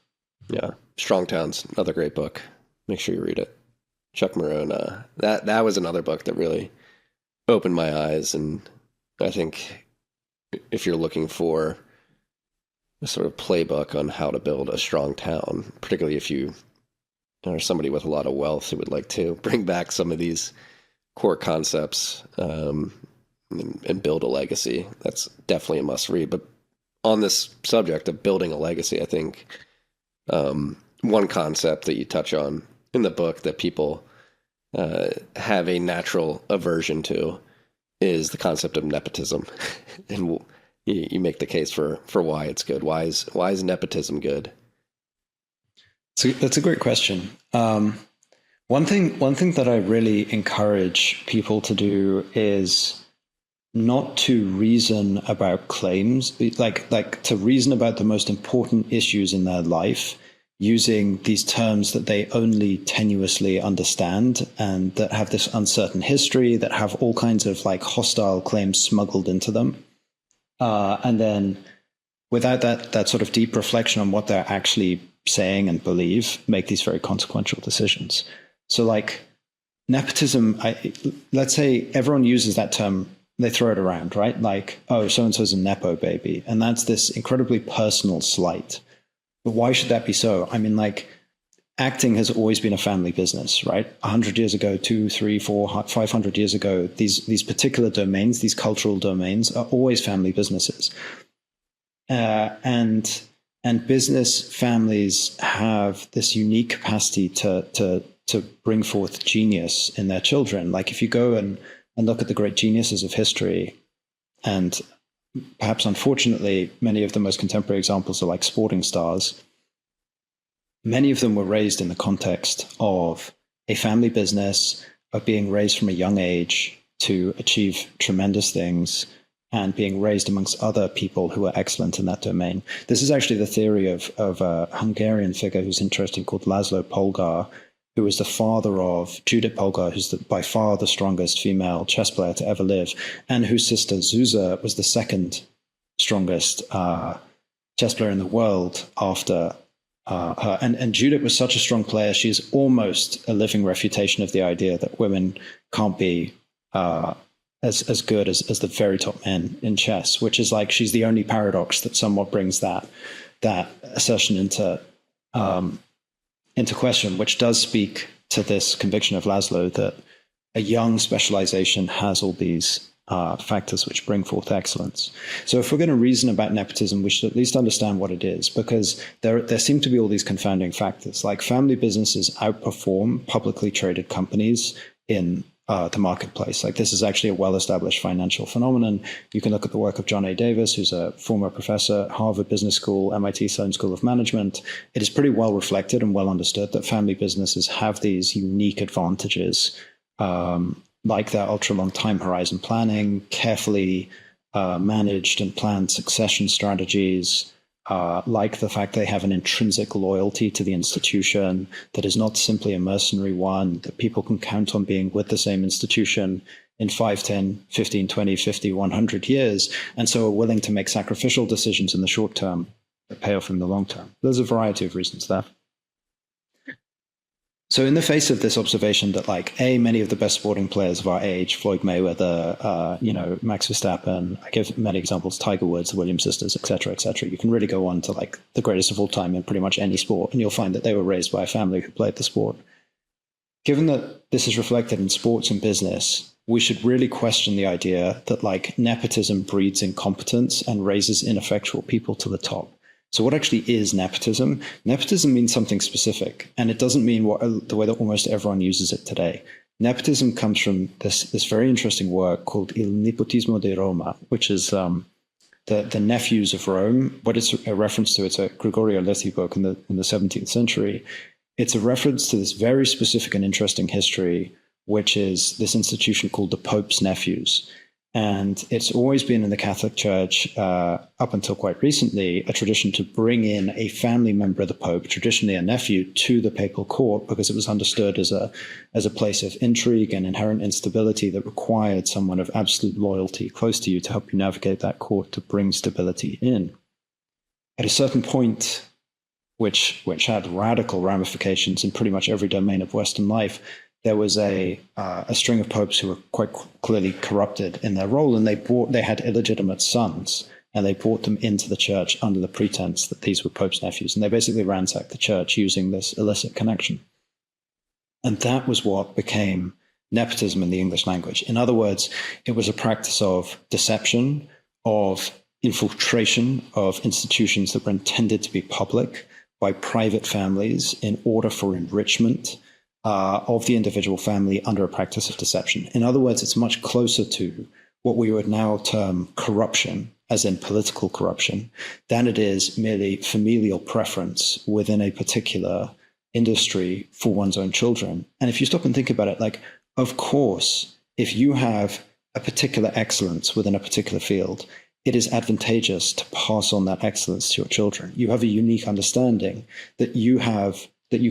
Yeah. Strong Towns, another great book. Make sure you read it. Chuck Maroon, that was another book that really opened my eyes. And I think if you're looking for a sort of playbook on how to build a strong town, particularly if you are somebody with a lot of wealth who would like to bring back some of these core concepts and build a legacy, that's definitely a must read. But on this subject of building a legacy, I think one concept that you touch on in the book that people have a natural aversion to is the concept of nepotism. And you make the case for why it's good. Why is nepotism good? So that's a great question. One thing that I really encourage people to do is not to reason about claims, like to reason about the most important issues in their life using these terms that they only tenuously understand and that have this uncertain history, that have all kinds of like hostile claims smuggled into them. And then without that sort of deep reflection on what they're actually saying and believe, make these very consequential decisions. So like nepotism, let's say everyone uses that term, they throw it around, right? Like, oh, so-and-so's a Nepo baby. And that's this incredibly personal slight. But why should that be so? I mean, like, acting has always been a family business, right? 100 years ago, 200, 300, 400, 500 years ago, these particular domains, these cultural domains are always family businesses. And business families have this unique capacity to bring forth genius in their children. Like if you go and look at the great geniuses of history, and perhaps unfortunately, many of the most contemporary examples are like sporting stars. Many of them were raised in the context of a family business, of being raised from a young age to achieve tremendous things and being raised amongst other people who are excellent in that domain. This is actually the theory of a Hungarian figure who's interesting called Laszlo Polgar, who was the father of Judith Polgar, who's by far the strongest female chess player to ever live, and whose sister Zsuzsa was the second strongest chess player in the world after her. And Judith was such a strong player, she's almost a living refutation of the idea that women can't be as good as the very top men in chess, which is like she's the only paradox that somewhat brings that assertion into question, which does speak to this conviction of Laszlo that a young specialization has all these factors which bring forth excellence. So if we're going to reason about nepotism, we should at least understand what it is, because there seem to be all these confounding factors. Like family businesses outperform publicly traded companies in the marketplace. Like this is actually a well-established financial phenomenon. You can look at the work of John A. Davis, who's a former professor at Harvard Business School, MIT Sloan School of Management. It is pretty well reflected and well understood that family businesses have these unique advantages, like their ultra-long time horizon planning, carefully managed and planned succession strategies, like the fact they have an intrinsic loyalty to the institution that is not simply a mercenary one, that people can count on being with the same institution in 5, 10, 15, 20, 50, 100 years, and so are willing to make sacrificial decisions in the short term that pay off in the long term. There's a variety of reasons there. So in the face of this observation that, like, many of the best sporting players of our age, Floyd Mayweather, Max Verstappen, I give many examples, Tiger Woods, the Williams sisters, et cetera, you can really go on to like the greatest of all time in pretty much any sport, and you'll find that they were raised by a family who played the sport. Given that this is reflected in sports and business, we should really question the idea that like nepotism breeds incompetence and raises ineffectual people to the top. So what actually is nepotism? Nepotism means something specific, and it doesn't mean the way that almost everyone uses it today. Nepotism comes from this very interesting work called Il Nepotismo di Roma, which is the nephews of Rome. What it's a reference to, it's a Gregorio Leti book in the 17th century. It's a reference to this very specific and interesting history, which is this institution called the Pope's Nephews. And it's always been in the Catholic Church, up until quite recently, a tradition to bring in a family member of the Pope, traditionally a nephew, to the papal court, because it was understood as a place of intrigue and inherent instability that required someone of absolute loyalty close to you to help you navigate that court to bring stability in. At a certain point, which had radical ramifications in pretty much every domain of Western life, there was a string of popes who were quite clearly corrupted in their role, and they had illegitimate sons, and they brought them into the church under the pretense that these were Pope's nephews, and they basically ransacked the church using this illicit connection. And that was what became nepotism in the English language. In other words, it was a practice of deception, of infiltration of institutions that were intended to be public by private families in order for enrichment of the individual family under a practice of deception. In other words, it's much closer to what we would now term corruption, as in political corruption, than it is merely familial preference within a particular industry for one's own children. And if you stop and think about it, like, of course, if you have a particular excellence within a particular field, it is advantageous to pass on that excellence to your children. You have a unique understanding that you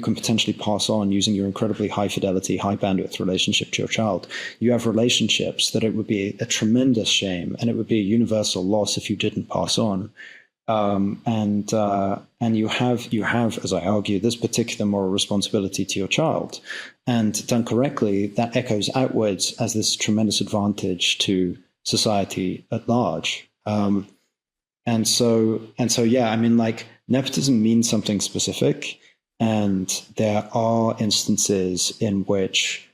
can potentially pass on using your incredibly high fidelity, high bandwidth relationship to your child. You have relationships that it would be a tremendous shame and it would be a universal loss if you didn't pass on. And you have, as I argue, this particular moral responsibility to your child. And done correctly, that echoes outwards as this tremendous advantage to society at large. And so, yeah, I mean, like, nepotism means something specific. And there are instances in which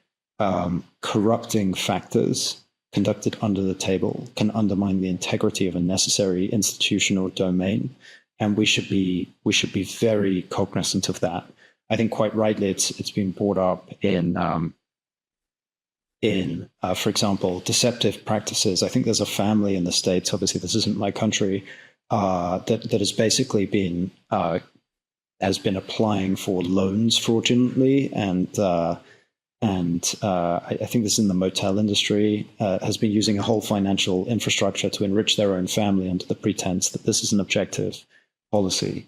corrupting factors conducted under the table can undermine the integrity of a necessary institutional domain, and we should be very cognizant of that. I think quite rightly it's been brought up in for example, deceptive practices. I think there's a family in the States, obviously this isn't my country, that has basically been has been applying for loans fraudulently, and I think this is in the motel industry, has been using a whole financial infrastructure to enrich their own family under the pretense that this is an objective policy.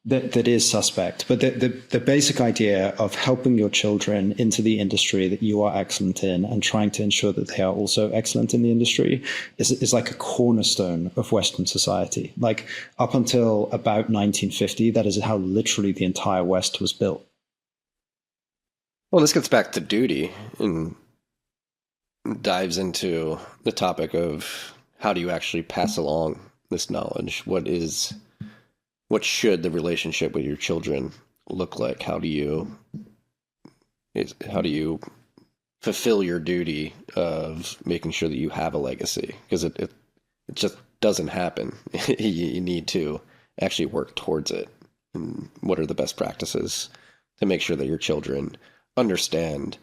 That is suspect. But the basic idea of helping your children into the industry that you are excellent in and trying to ensure that they are also excellent in the industry is like a cornerstone of Western society. Like, up until about 1950, that is how literally the entire West was built. Well, this gets back to duty and dives into the topic of how do you actually pass along this knowledge? What should the relationship with your children look like? How do you fulfill your duty of making sure that you have a legacy, because it just doesn't happen. You need to actually work towards it. And what are the best practices to make sure that your children understand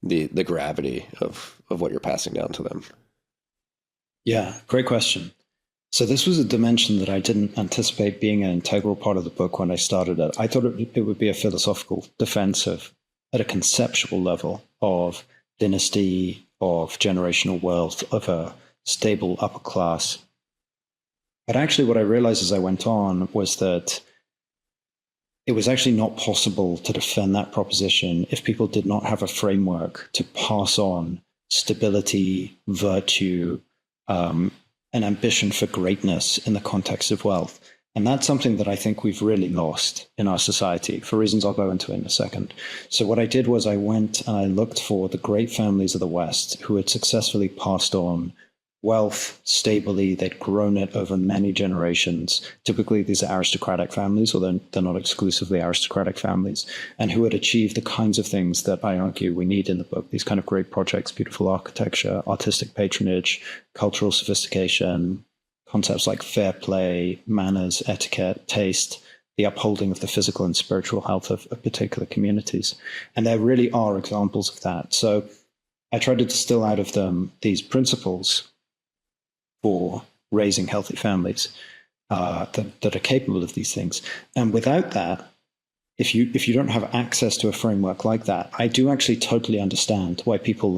the gravity of what you're passing down to them? Yeah, great question. So this was a dimension that I didn't anticipate being an integral part of the book when I started it. I thought it would be a philosophical defense of, at a conceptual level, of dynasty, of generational wealth, of a stable upper class. But actually what I realized as I went on was that it was actually not possible to defend that proposition if people did not have a framework to pass on stability, virtue, an ambition for greatness in the context of wealth. And that's something that I think we've really lost in our society for reasons I'll go into in a second. So what I did was I went and I looked for the great families of the West who had successfully passed on wealth stably. They'd grown it over many generations. Typically, these are aristocratic families, although they're not exclusively aristocratic families, and who had achieved the kinds of things that I argue we need in the book. These kind of great projects, beautiful architecture, artistic patronage, cultural sophistication, concepts like fair play, manners, etiquette, taste, the upholding of the physical and spiritual health of particular communities. And there really are examples of that. So I tried to distill out of them these principles for raising healthy families that are capable of these things. And without that, if you don't have access to a framework like that, I do actually totally understand why people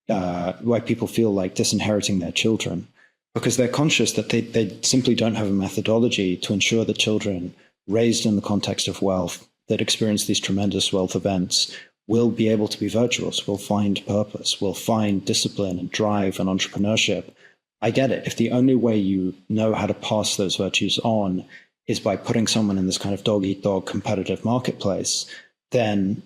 feel like disinheriting their children, because they're conscious that they simply don't have a methodology to ensure that children raised in the context of wealth, that experience these tremendous wealth events, will be able to be virtuous, will find purpose, will find discipline and drive and entrepreneurship. I get it. If the only way you know how to pass those virtues on is by putting someone in this kind of dog-eat-dog competitive marketplace, then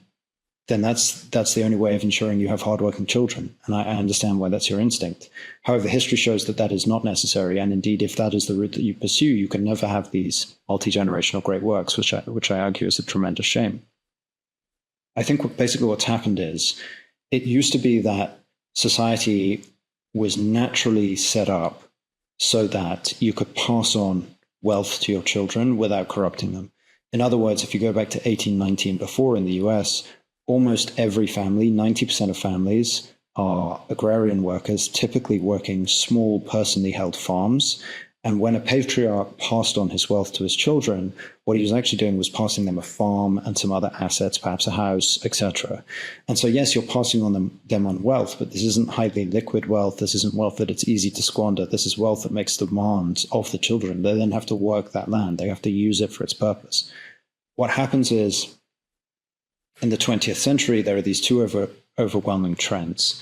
that's the only way of ensuring you have hardworking children. And I understand why that's your instinct. However, history shows that that is not necessary. And indeed, if that is the route that you pursue, you can never have these multi-generational great works, which I argue is a tremendous shame. I think basically what's happened is it used to be that society was naturally set up so that you could pass on wealth to your children without corrupting them. In other words, if you go back to 1819 before in the US, almost every family, 90% of families, are agrarian workers, typically working small personally held farms. And when a patriarch passed on his wealth to his children, what he was actually doing was passing them a farm and some other assets, perhaps a house, etc. And so, yes, you're passing on them on wealth, but this isn't highly liquid wealth. This isn't wealth that it's easy to squander. This is wealth that makes demands of the children. They then have to work that land. They have to use it for its purpose. What happens is, in the 20th century, there are these two overwhelming trends,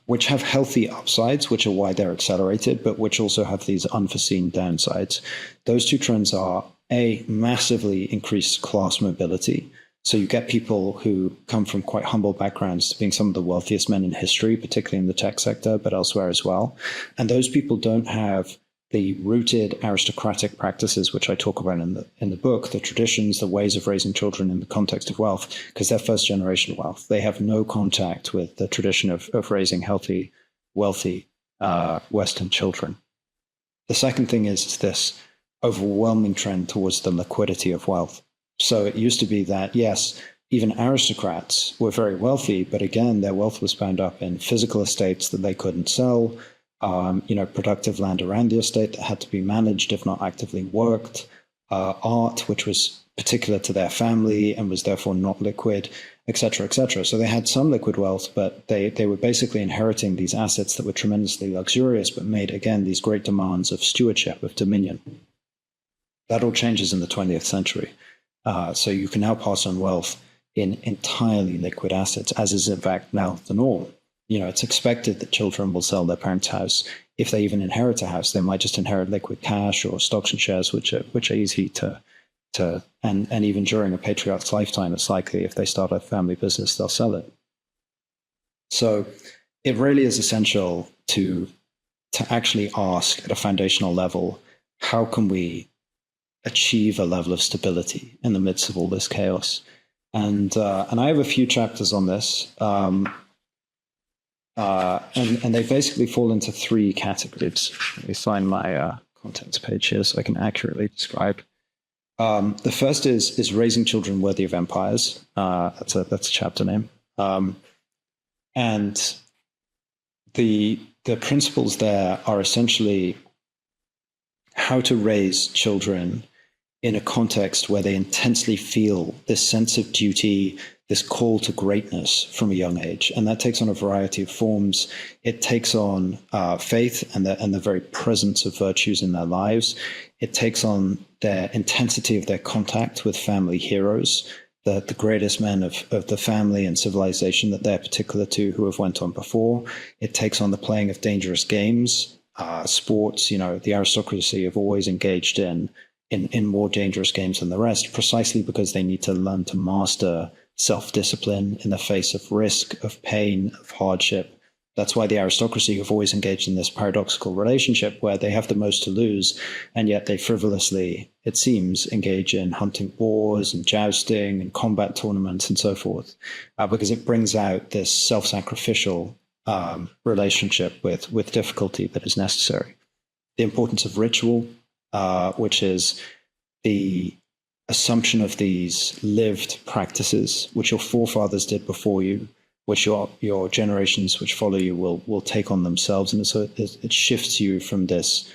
which have healthy upsides, which are why they're accelerated, but which also have these unforeseen downsides. Those two trends are, A, massively increased class mobility. So you get people who come from quite humble backgrounds to being some of the wealthiest men in history, particularly in the tech sector, but elsewhere as well. And those people don't have the rooted aristocratic practices, which I talk about in the book, the traditions, the ways of raising children in the context of wealth, because they're first generation wealth. They have no contact with the tradition of raising healthy, wealthy Western children. The second thing is this overwhelming trend towards the liquidity of wealth. So it used to be that, yes, even aristocrats were very wealthy, but again, their wealth was bound up in physical estates that they couldn't sell, productive land around the estate that had to be managed, if not actively worked, art, which was particular to their family and was therefore not liquid, et cetera, et cetera. So they had some liquid wealth, but they were basically inheriting these assets that were tremendously luxurious, but made, again, these great demands of stewardship, of dominion. That all changes in the 20th century. So you can now pass on wealth in entirely liquid assets, as is in fact now the norm. It's expected that children will sell their parents' house. If they even inherit a house, they might just inherit liquid cash or stocks and shares, which are easy to and even during a patriarch's lifetime, it's likely if they start a family business, they'll sell it. So it really is essential to actually ask at a foundational level, how can we achieve a level of stability in the midst of all this chaos? And I have a few chapters on this. And they basically fall into three categories. Let me find my contents page here so I can accurately describe. The first is raising children worthy of empires. That's a chapter name. And the principles there are essentially how to raise children in a context where they intensely feel this sense of duty, this call to greatness from a young age. And that takes on a variety of forms. It takes on faith and the very presence of virtues in their lives. It takes on their intensity of their contact with family heroes, the greatest men of the family and civilization that they're particular to, who have went on before. It takes on the playing of dangerous games, sports. The aristocracy have always engaged in more dangerous games than the rest, precisely because they need to learn to master self-discipline in the face of risk, of pain, of hardship. That's why the aristocracy have always engaged in this paradoxical relationship where they have the most to lose, and yet they frivolously, it seems, engage in hunting wars and jousting and combat tournaments and so forth, because it brings out this self-sacrificial relationship with difficulty that is necessary. The importance of ritual, which is the assumption of these lived practices, which your forefathers did before you, which your generations which follow you will take on themselves. And so it shifts you from this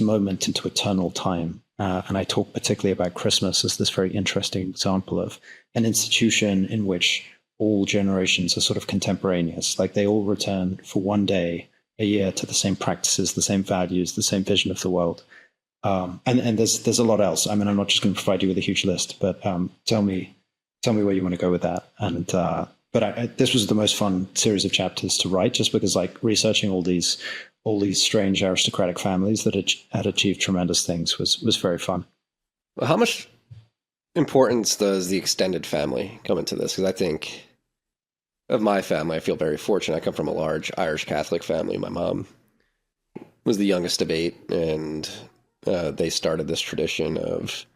moment into eternal time. And I talk particularly about Christmas as this very interesting example of an institution in which all generations are sort of contemporaneous, like they all return for one day a year to the same practices, the same values, the same vision of the world. And there's a lot else. I mean, I'm not just going to provide you with a huge list, but tell me where you want to go with that. And this was the most fun series of chapters to write, just because like researching all these strange aristocratic families that had achieved tremendous things was very fun. Well, how much importance does the extended family come into this? Because I think of my family, I feel very fortunate. I come from a large Irish Catholic family. My mom was the youngest of 8, and they started this tradition of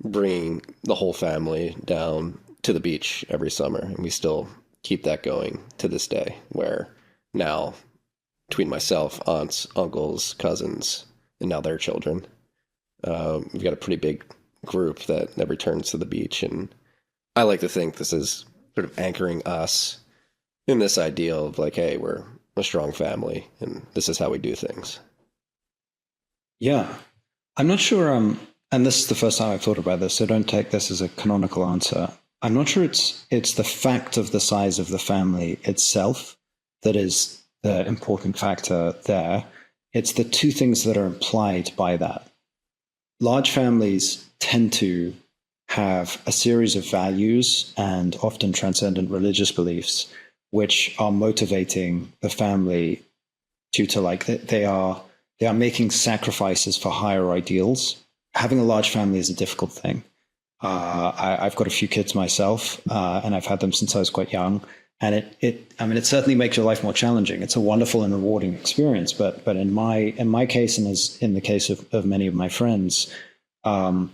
bringing the whole family down to the beach every summer. And we still keep that going to this day, where now between myself, aunts, uncles, cousins, and now their children, we've got a pretty big group that returns to the beach. And I like to think this is sort of anchoring us in this ideal of like, hey, we're a strong family and this is how we do things. Yeah. I'm not sure, and this is the first time I've thought about this, so don't take this as a canonical answer. I'm not sure it's the fact of the size of the family itself that is the important factor there. It's the two things that are implied by that. Large families tend to have a series of values and often transcendent religious beliefs, which are motivating the family to like, they are making sacrifices for higher ideals. Having a large family is a difficult thing. I've got a few kids myself, and I've had them since I was quite young. And it certainly makes your life more challenging. It's a wonderful and rewarding experience. But in my case, and as in the case of many of my friends, although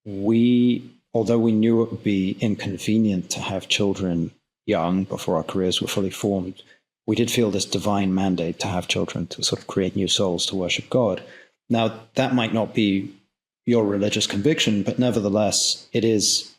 we knew it would be inconvenient to have children young before our careers were fully formed, we did feel this divine mandate to have children, to sort of create new souls to worship God. Now, that might not be your religious conviction, but nevertheless, it is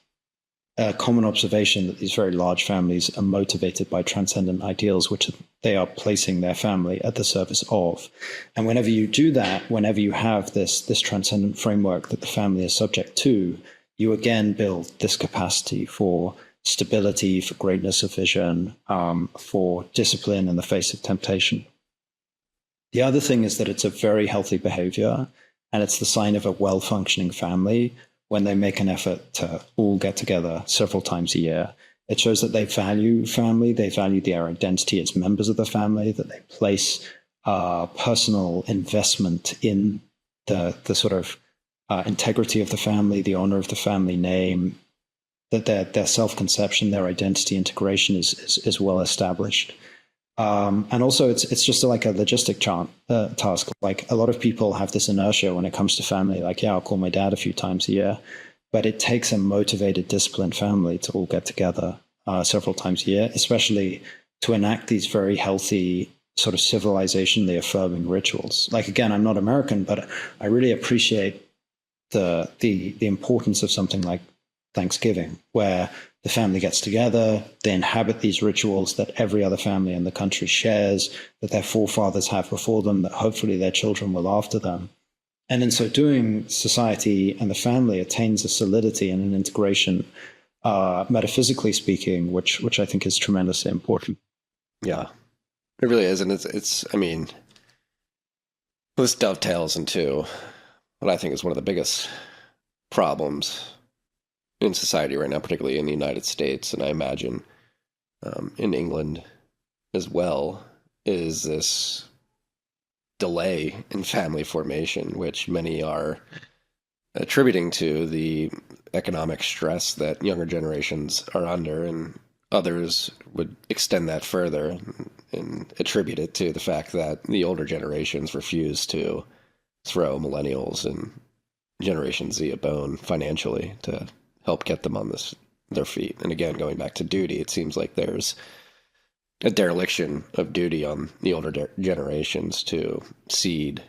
a common observation that these very large families are motivated by transcendent ideals, which they are placing their family at the service of. And whenever you do that, whenever you have this transcendent framework that the family is subject to, you again build this capacity for stability, for greatness of vision, for discipline in the face of temptation. The other thing is that it's a very healthy behavior, and it's the sign of a well-functioning family when they make an effort to all get together several times a year. It shows that they value family, they value their identity as members of the family, that they place personal investment in the sort of integrity of the family, the honor of the family name, that their self-conception, their identity integration is well established. And also it's just like a logistic task. Like a lot of people have this inertia when it comes to family, like, yeah, I'll call my dad a few times a year. but it takes a motivated, disciplined family to all get together several times a year, especially to enact these very healthy sort of civilizationally affirming rituals. Like, again, I'm not American, but I really appreciate the importance of something like Thanksgiving, where the family gets together, they inhabit these rituals that every other family in the country shares, that their forefathers have before them, that hopefully their children will after them. And in so doing, society and the family attains a solidity and an integration, metaphysically speaking, which I think is tremendously important. Yeah, it really is. And it's, I mean, this dovetails into what I think is one of the biggest problems in society right now, particularly in the United States, and I imagine in England as well, is this delay in family formation, which many are attributing to the economic stress that younger generations are under, and others would extend that further and attribute it to the fact that the older generations refuse to throw millennials and Generation Z a bone financially to help get them on their feet. And again, going back to duty, it seems like there's a dereliction of duty on the older generations to seed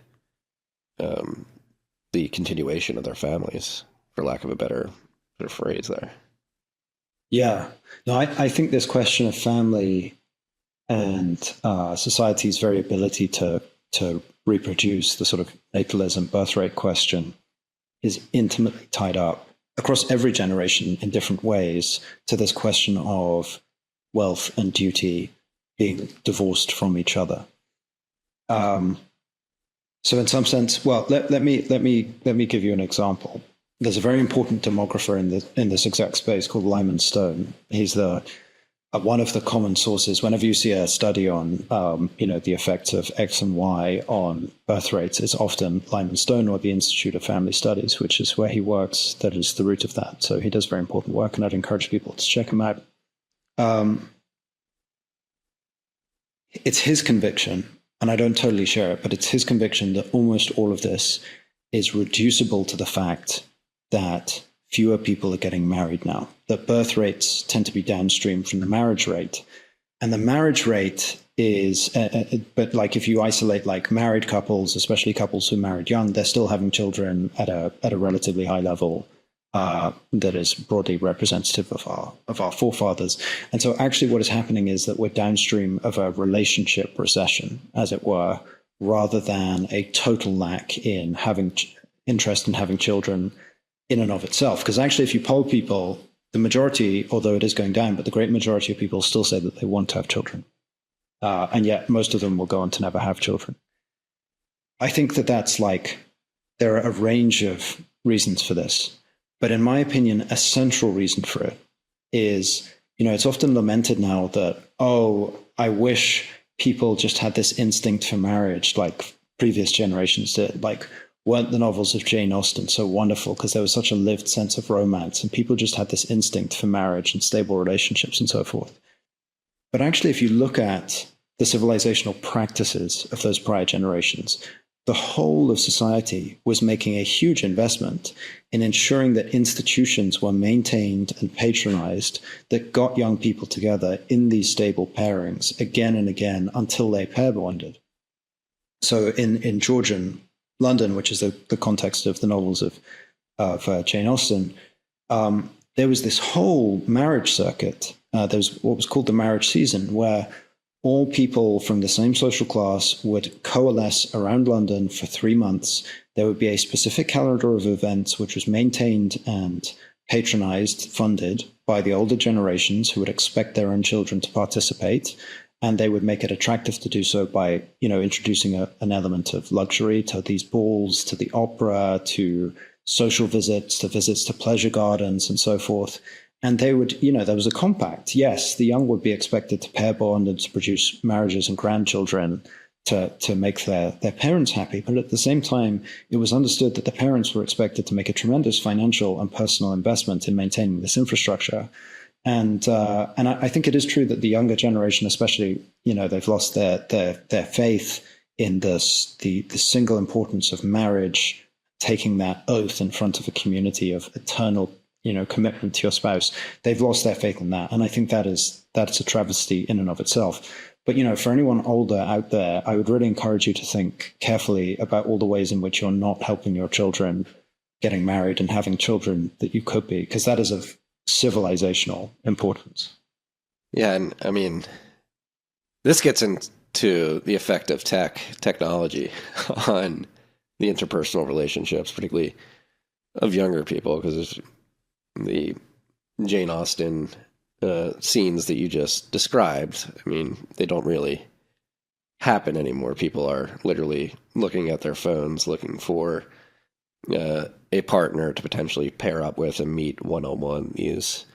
the continuation of their families, for lack of a better phrase there. Yeah. No, I think this question of family and society's variability to reproduce, the sort of natalism, birth rate question, is intimately tied up across every generation in different ways to this question of wealth and duty being divorced from each other. So in some sense, well, let me give you an example. There's a very important demographer in this exact space called Lyman Stone. He's one of the common sources whenever you see a study on the effects of X and Y on birth rates. It's often Lyman Stone or the Institute of Family Studies, which is where he works, that is the root of that. So he does very important work, and I'd encourage people to check him out. It's his conviction, and I don't totally share it, but it's his conviction that almost all of this is reducible to the fact that fewer people are getting married now, that birth rates tend to be downstream from the marriage rate. And the marriage rate is, but like if you isolate like married couples, especially couples who married young, they're still having children at a relatively high level that is broadly representative of our forefathers. And so actually what is happening is that we're downstream of a relationship recession, as it were, rather than a total lack in having interest in having children in and of itself. Because actually, if you poll people, the majority, although it is going down, but the great majority of people still say that they want to have children. And yet most of them will go on to never have children. I think that that's like, there are a range of reasons for this. But in my opinion, a central reason for it is, it's often lamented now that, I wish people just had this instinct for marriage like previous generations did. Like, weren't the novels of Jane Austen so wonderful because there was such a lived sense of romance and people just had this instinct for marriage and stable relationships and so forth. But actually, if you look at the civilizational practices of those prior generations, the whole of society was making a huge investment in ensuring that institutions were maintained and patronized that got young people together in these stable pairings again and again until they pair bonded. So in Georgian London, which is the context of the novels of Jane Austen, there was this whole marriage circuit. There was what was called the marriage season, where all people from the same social class would coalesce around London for 3 months. There would be a specific calendar of events which was maintained and patronized, funded by the older generations who would expect their own children to participate. And they would make it attractive to do so by, introducing an element of luxury to these balls, to the opera, to social visits, to visits to pleasure gardens and so forth. And they would, there was a compact. Yes, the young would be expected to pair bond and to produce marriages and grandchildren to make their parents happy. But at the same time, it was understood that the parents were expected to make a tremendous financial and personal investment in maintaining this infrastructure. And I think it is true that the younger generation, especially, they've lost their faith in the single importance of marriage taking that oath in front of a community of eternal, commitment to your spouse. They've lost their faith in that. And I think that's a travesty in and of itself. But, for anyone older out there, I would really encourage you to think carefully about all the ways in which you're not helping your children getting married and having children that you could be, because that is of civilizational importance. Yeah, and I mean, this gets into the effect of technology on the interpersonal relationships, particularly of younger people, because the Jane Austen scenes that you just described, I mean, they don't really happen anymore. People are literally looking at their phones, looking for a partner to potentially pair up with and meet one-on-one. These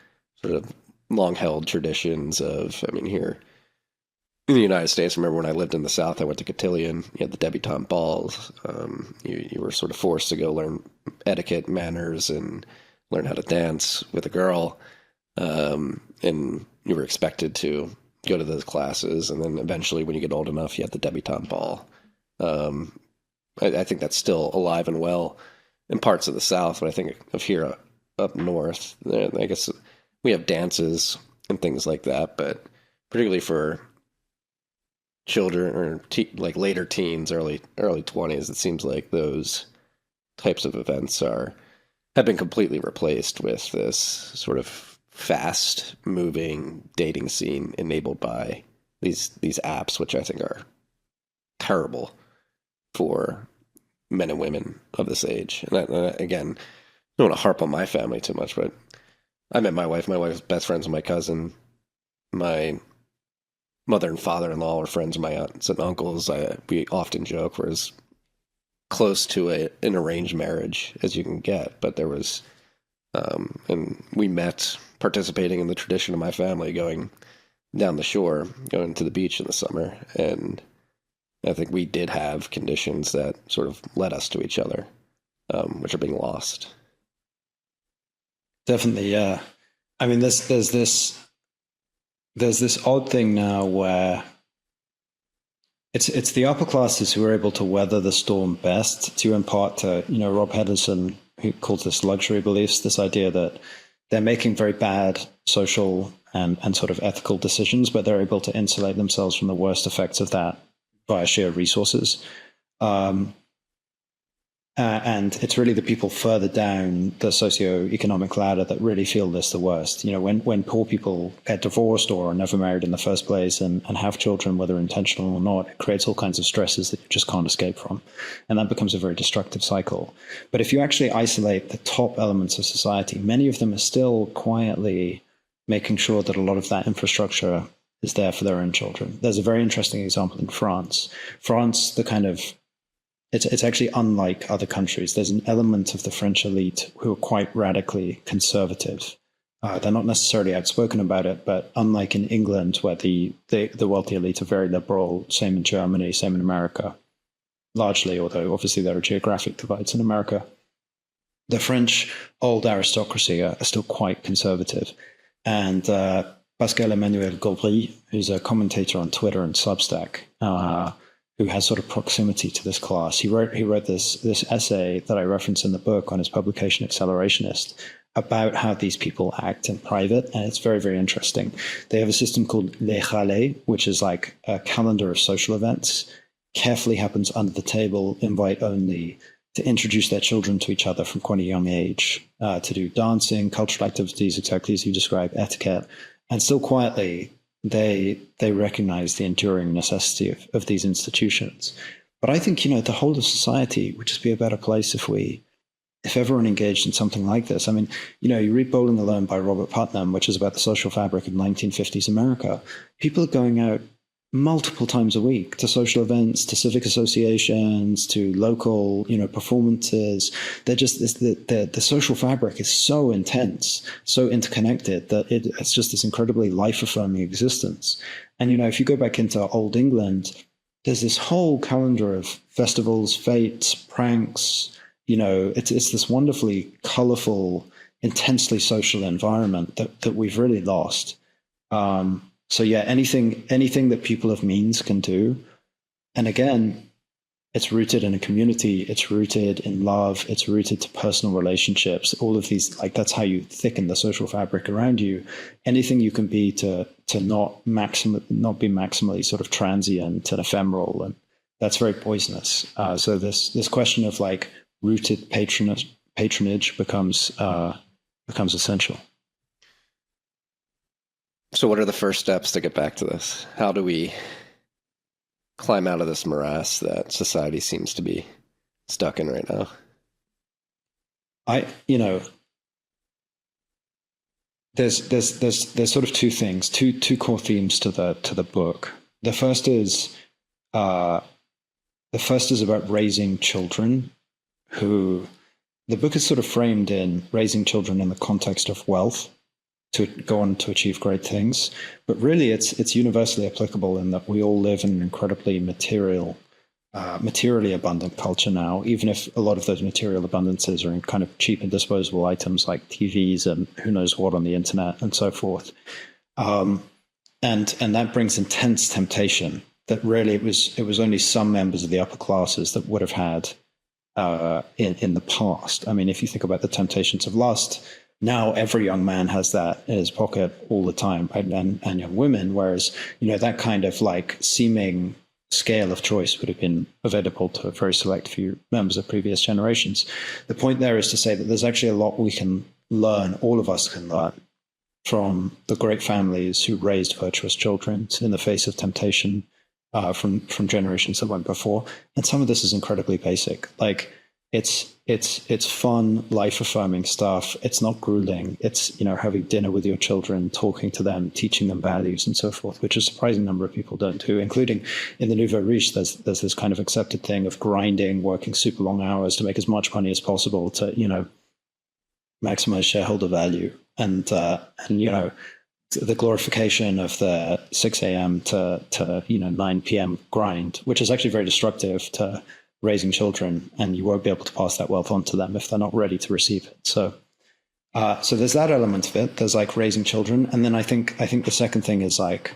sort of long-held traditions of, I mean, here in the United States, remember when I lived in the South, I went to cotillion. You had the debutante balls. You were sort of forced to go learn etiquette, manners, and learn how to dance with a girl. And you were expected to go to those classes. And then eventually, when you get old enough, you had the debutante ball. I think that's still alive and well in parts of the South, but I think of here up north, I guess we have dances and things like that, but particularly for children or like later teens, early 20s, it seems like those types of events have been completely replaced with this sort of fast moving dating scene enabled by these apps, which I think are terrible for men and women of this age. And again, I don't want to harp on my family too much, but I met my wife. My wife's best friends with my cousin. My mother and father-in-law were friends of my aunts and uncles. We often joke we're as close to an arranged marriage as you can get. But there was, and we met participating in the tradition of my family, going down the shore, going to the beach in the summer. And I think we did have conditions that sort of led us to each other, which are being lost. Definitely, yeah. I mean, there's this odd thing now where it's the upper classes who are able to weather the storm best, due in part to, Rob Henderson, who calls this luxury beliefs, this idea that they're making very bad social and sort of ethical decisions, but they're able to insulate themselves from the worst effects of that via sheer resources. And it's really the people further down the socioeconomic ladder that really feel this the worst. When poor people get divorced or are never married in the first place and have children, whether intentional or not, it creates all kinds of stresses that you just can't escape from. And that becomes a very destructive cycle. But if you actually isolate the top elements of society, many of them are still quietly making sure that a lot of that infrastructure is there for their own children. There's a very interesting example in France. France, it's actually unlike other countries. There's an element of the French elite who are quite radically conservative. They're not necessarily outspoken about it, but unlike in England, where the wealthy elite are very liberal, same in Germany, same in America, largely, although obviously there are geographic divides in America. The French old aristocracy are still quite conservative. And Pascal Emmanuel Gaubry, who's a commentator on Twitter and Substack, who has sort of proximity to this class. He wrote this essay that I reference in the book on his publication Accelerationist about how these people act in private, and it's very, very interesting. They have a system called Les Râlets, which is like a calendar of social events, carefully happens under the table, invite only, to introduce their children to each other from quite a young age, to do dancing, cultural activities, exactly as you describe, etiquette, and still quietly, they recognize the enduring necessity of these institutions. But I think, the whole of society would just be a better place if everyone engaged in something like this. I mean, you read Bowling Alone by Robert Putnam, which is about the social fabric of 1950s America. People are going out multiple times a week to social events, to civic associations, to local, performances. They're just the social fabric is so intense, so interconnected that it's just this incredibly life-affirming existence. And if you go back into Old England, there's this whole calendar of festivals, fetes, pranks. It's this wonderfully colorful, intensely social environment that we've really lost. So yeah, anything that people of means can do. And again, it's rooted in a community, it's rooted in love, it's rooted to personal relationships, all of these, like that's how you thicken the social fabric around you. Anything you can be to not be maximally sort of transient and ephemeral, and that's very poisonous. So this question of like rooted patronage becomes essential. So what are the first steps to get back to this? How do we climb out of this morass that society seems to be stuck in right now? There's sort of two things, two core themes to the book. The first is about raising children who, the book is sort of framed in raising children in the context of wealth to go on to achieve great things. But really it's universally applicable in that we all live in an incredibly materially abundant culture now, even if a lot of those material abundances are in kind of cheap and disposable items like TVs and who knows what on the internet and so forth. And that brings intense temptation that really it was only some members of the upper classes that would have had in the past. I mean, if you think about the temptations of lust, now every young man has that in his pocket all the time, and young women, whereas, that kind of like seeming scale of choice would have been available to a very select few members of previous generations. The point there is to say that there's actually a lot we can learn, all of us can learn, from the great families who raised virtuous children in the face of temptation from generations that went before. And some of this is incredibly basic. Like it's fun, life-affirming stuff. It's not grueling. It's, having dinner with your children, talking to them, teaching them values and so forth, which a surprising number of people don't do, including in the nouveau riche. There's this kind of accepted thing of grinding, working super long hours to make as much money as possible to, maximize shareholder value. And the glorification of the 6 a.m. to 9 p.m. grind, which is actually very destructive to raising children, and you won't be able to pass that wealth on to them if they're not ready to receive it. So there's that element of it. There's like raising children, and then I think the second thing is like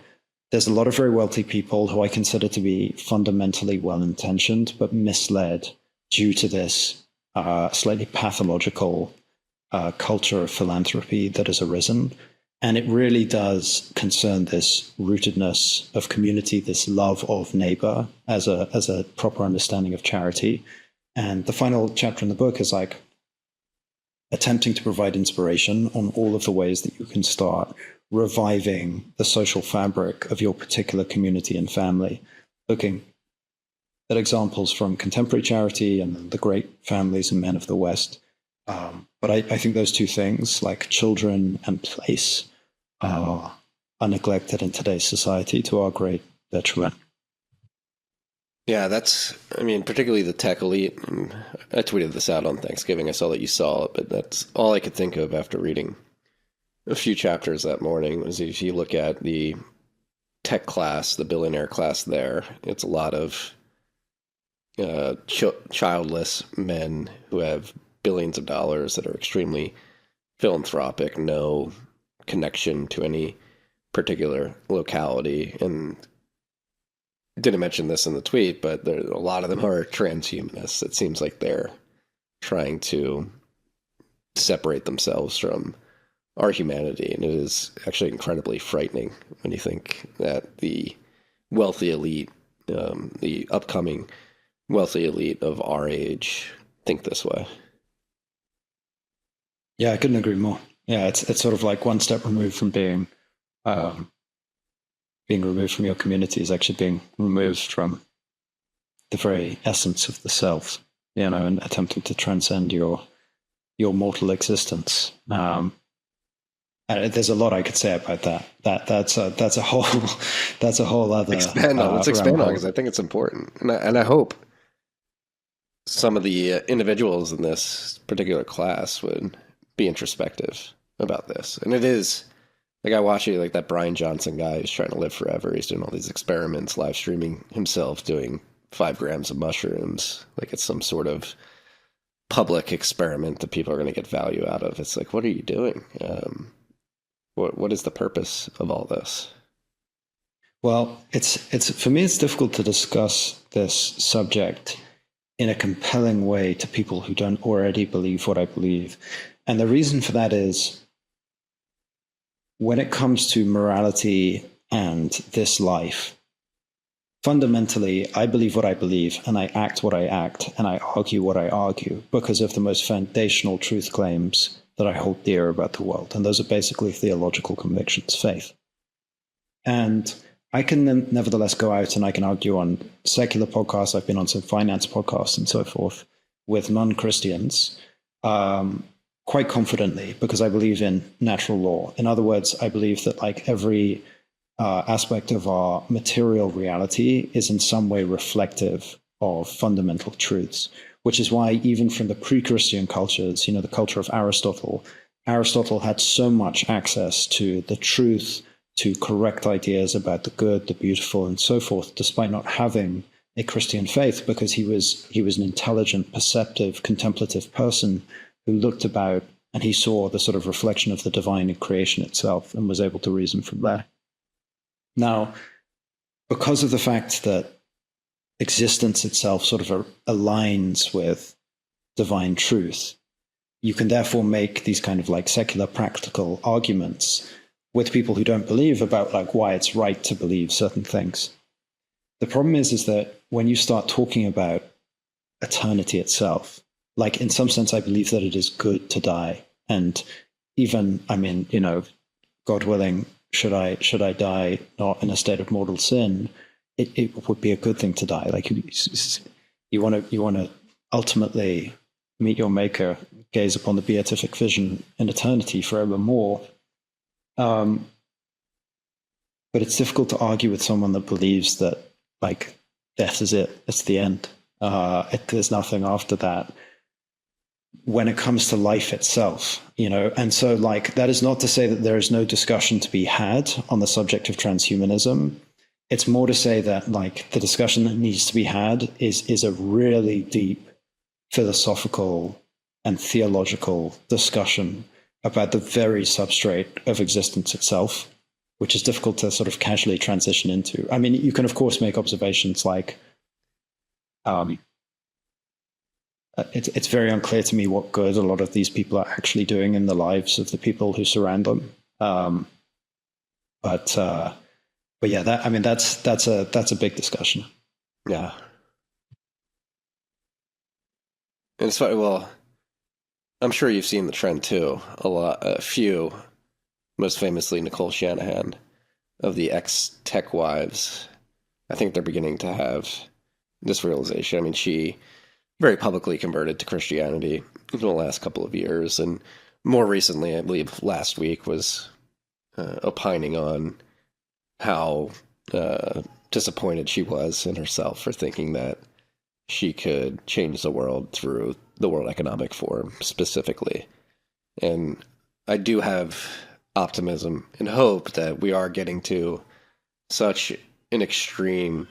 there's a lot of very wealthy people who I consider to be fundamentally well-intentioned but misled due to this slightly pathological culture of philanthropy that has arisen. And it really does concern this rootedness of community, this love of neighbor as a proper understanding of charity. And the final chapter in the book is like attempting to provide inspiration on all of the ways that you can start reviving the social fabric of your particular community and family, looking at examples from contemporary charity and the great families and men of the West. But I think those two things, like children and place, are neglected in today's society to our great detriment. Yeah, particularly the tech elite. I tweeted this out on Thanksgiving. I saw that you saw it, but that's all I could think of after reading a few chapters that morning was if you look at the tech class, the billionaire class there, it's a lot of childless men who have billions of dollars that are extremely philanthropic, no connection to any particular locality. And didn't mention this in the tweet, but a lot of them are transhumanists. It seems like they're trying to separate themselves from our humanity, and it is actually incredibly frightening when you think that the wealthy elite, the upcoming wealthy elite of our age, think this way. Yeah, I couldn't agree more. Yeah, it's sort of like one step removed from being removed from your community is actually being removed from the very essence of the self, and attempting to transcend your mortal existence. And there's a lot I could say about that. That's a whole other. Expand on. Let's expand on, because I think it's important, and I hope some of the individuals in this particular class would be introspective about this. And it is like I watch it, like that Brian Johnson guy who's trying to live forever. He's doing all these experiments, live streaming himself doing 5 grams of mushrooms, like it's some sort of public experiment that people are going to get value out of. It's like, what are you doing? What is the purpose of all this? Well, it's for me, it's difficult to discuss this subject in a compelling way to people who don't already believe what I believe. And the reason for that is when it comes to morality and this life, fundamentally, I believe what I believe, and I act what I act, and I argue what I argue because of the most foundational truth claims that I hold dear about the world. And those are basically theological convictions, faith. And I can then nevertheless go out and I can argue on secular podcasts. I've been on some finance podcasts and so forth with non-Christians quite confidently because I believe in natural law. In other words, I believe that like every aspect of our material reality is in some way reflective of fundamental truths, which is why even from the pre-Christian cultures, the culture of Aristotle had so much access to the truth, to correct ideas about the good, the beautiful, and so forth, despite not having a Christian faith, because he was an intelligent, perceptive, contemplative person who looked about and he saw the sort of reflection of the divine in creation itself and was able to reason from there. Now, because of the fact that existence itself sort of aligns with divine truth, you can therefore make these kind of like secular practical arguments with people who don't believe about like why it's right to believe certain things. The problem is that when you start talking about eternity itself, like in some sense, I believe that it is good to die. And even, God willing, should I die not in a state of mortal sin, it would be a good thing to die. Like you want to ultimately meet your maker, gaze upon the beatific vision in eternity forevermore. But it's difficult to argue with someone that believes that like death is it, it's the end. There's nothing after that when it comes to life itself, and so like that is not to say that there is no discussion to be had on the subject of transhumanism. It's more to say that like the discussion that needs to be had is a really deep philosophical and theological discussion about the very substrate of existence itself, which is difficult to sort of casually transition into. I mean, you can, of course, make observations like, it's very unclear to me what good a lot of these people are actually doing in the lives of the people who surround them. But yeah, that's a big discussion. Yeah. And it's funny, well, I'm sure you've seen the trend too. A few, most famously Nicole Shanahan, of the ex-tech wives. I think they're beginning to have this realization. I mean, she very publicly converted to Christianity in the last couple of years, and more recently, I believe last week, was opining on how disappointed she was in herself for thinking that she could change the world through the World Economic Forum specifically. And I do have optimism and hope that we are getting to such an extreme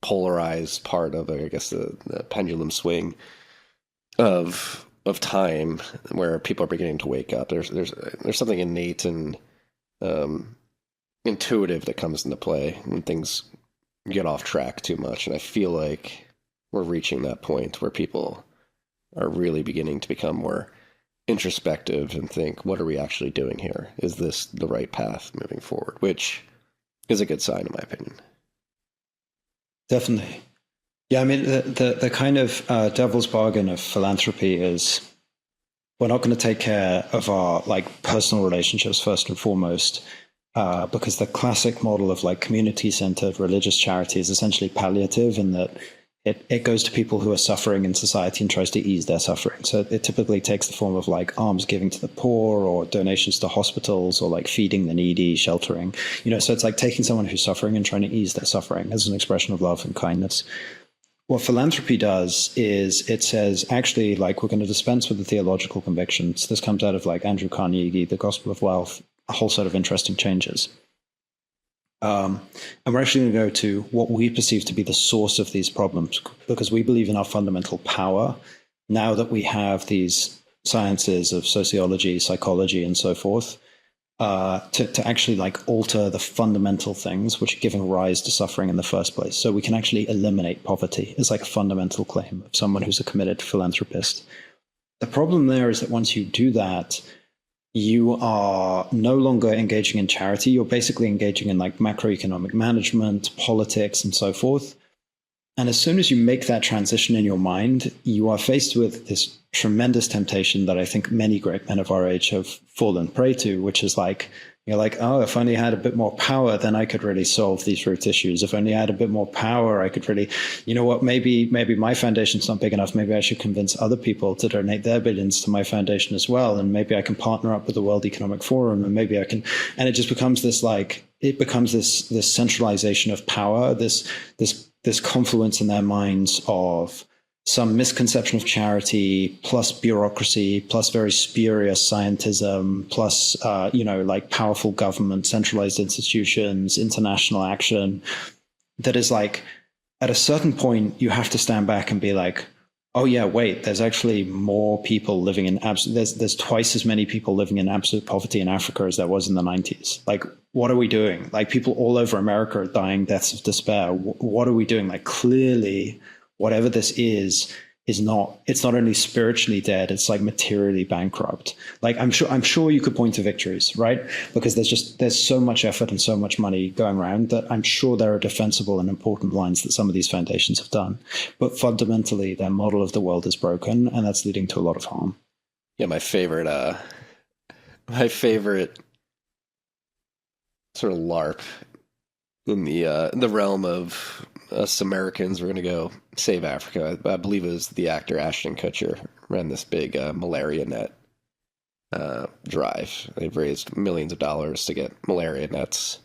polarized part of, I guess, the pendulum swing of time where people are beginning to wake up. There's something innate and intuitive that comes into play when things get off track too much. And I feel like we're reaching that point where people are really beginning to become more introspective and think, what are we actually doing here? Is this the right path moving forward? Which is a good sign, in my opinion. Definitely. Yeah, I mean, the kind of devil's bargain of philanthropy is we're not going to take care of our like personal relationships first and foremost, because the classic model of like community-centered religious charity is essentially palliative in that it goes to people who are suffering in society and tries to ease their suffering. So it typically takes the form of like alms giving to the poor or donations to hospitals or like feeding the needy, sheltering, so it's like taking someone who's suffering and trying to ease their suffering as an expression of love and kindness. What philanthropy does is it says, actually, like we're going to dispense with the theological convictions. This comes out of like Andrew Carnegie, the Gospel of Wealth, a whole set of interesting changes. And we're actually going to go to what we perceive to be the source of these problems, because we believe in our fundamental power. Now that we have these sciences of sociology, psychology, and so forth, to actually like alter the fundamental things which are giving rise to suffering in the first place. So we can actually eliminate poverty is like a fundamental claim of someone who's a committed philanthropist. The problem there is that once you do that, you are no longer engaging in charity. You're basically engaging in like macroeconomic management, politics, and so forth. And as soon as you make that transition in your mind, you are faced with this tremendous temptation that I think many great men of our age have fallen prey to, which is like, you're like, oh, if only I had a bit more power, then I could really solve these root issues. If only I had a bit more power, I could really, you know what, maybe my foundation's not big enough. Maybe I should convince other people to donate their billions to my foundation as well. And maybe I can partner up with the World Economic Forum, and maybe I can, and it just becomes this like, it becomes this centralization of power, this confluence in their minds of some misconception of charity plus bureaucracy plus very spurious scientism plus like powerful government, centralized institutions, international action, that is like at a certain point you have to stand back and be like, oh yeah, wait, there's actually more people living in there's twice as many people living in absolute poverty in Africa as there was in the 90s. Like, what are we doing? Like, people all over America are dying deaths of despair. What are we doing? Like, clearly, whatever this is not, it's not only spiritually dead, it's like materially bankrupt. Like, I'm sure you could point to victories, right? Because there's so much effort and so much money going around that I'm sure there are defensible and important lines that some of these foundations have done. But fundamentally, their model of the world is broken, and that's leading to a lot of harm. Yeah, my favorite sort of LARP in the realm of us Americans, we're going to go save Africa. I believe it was the actor Ashton Kutcher ran this big malaria net drive. They've raised millions of dollars to get malaria nets.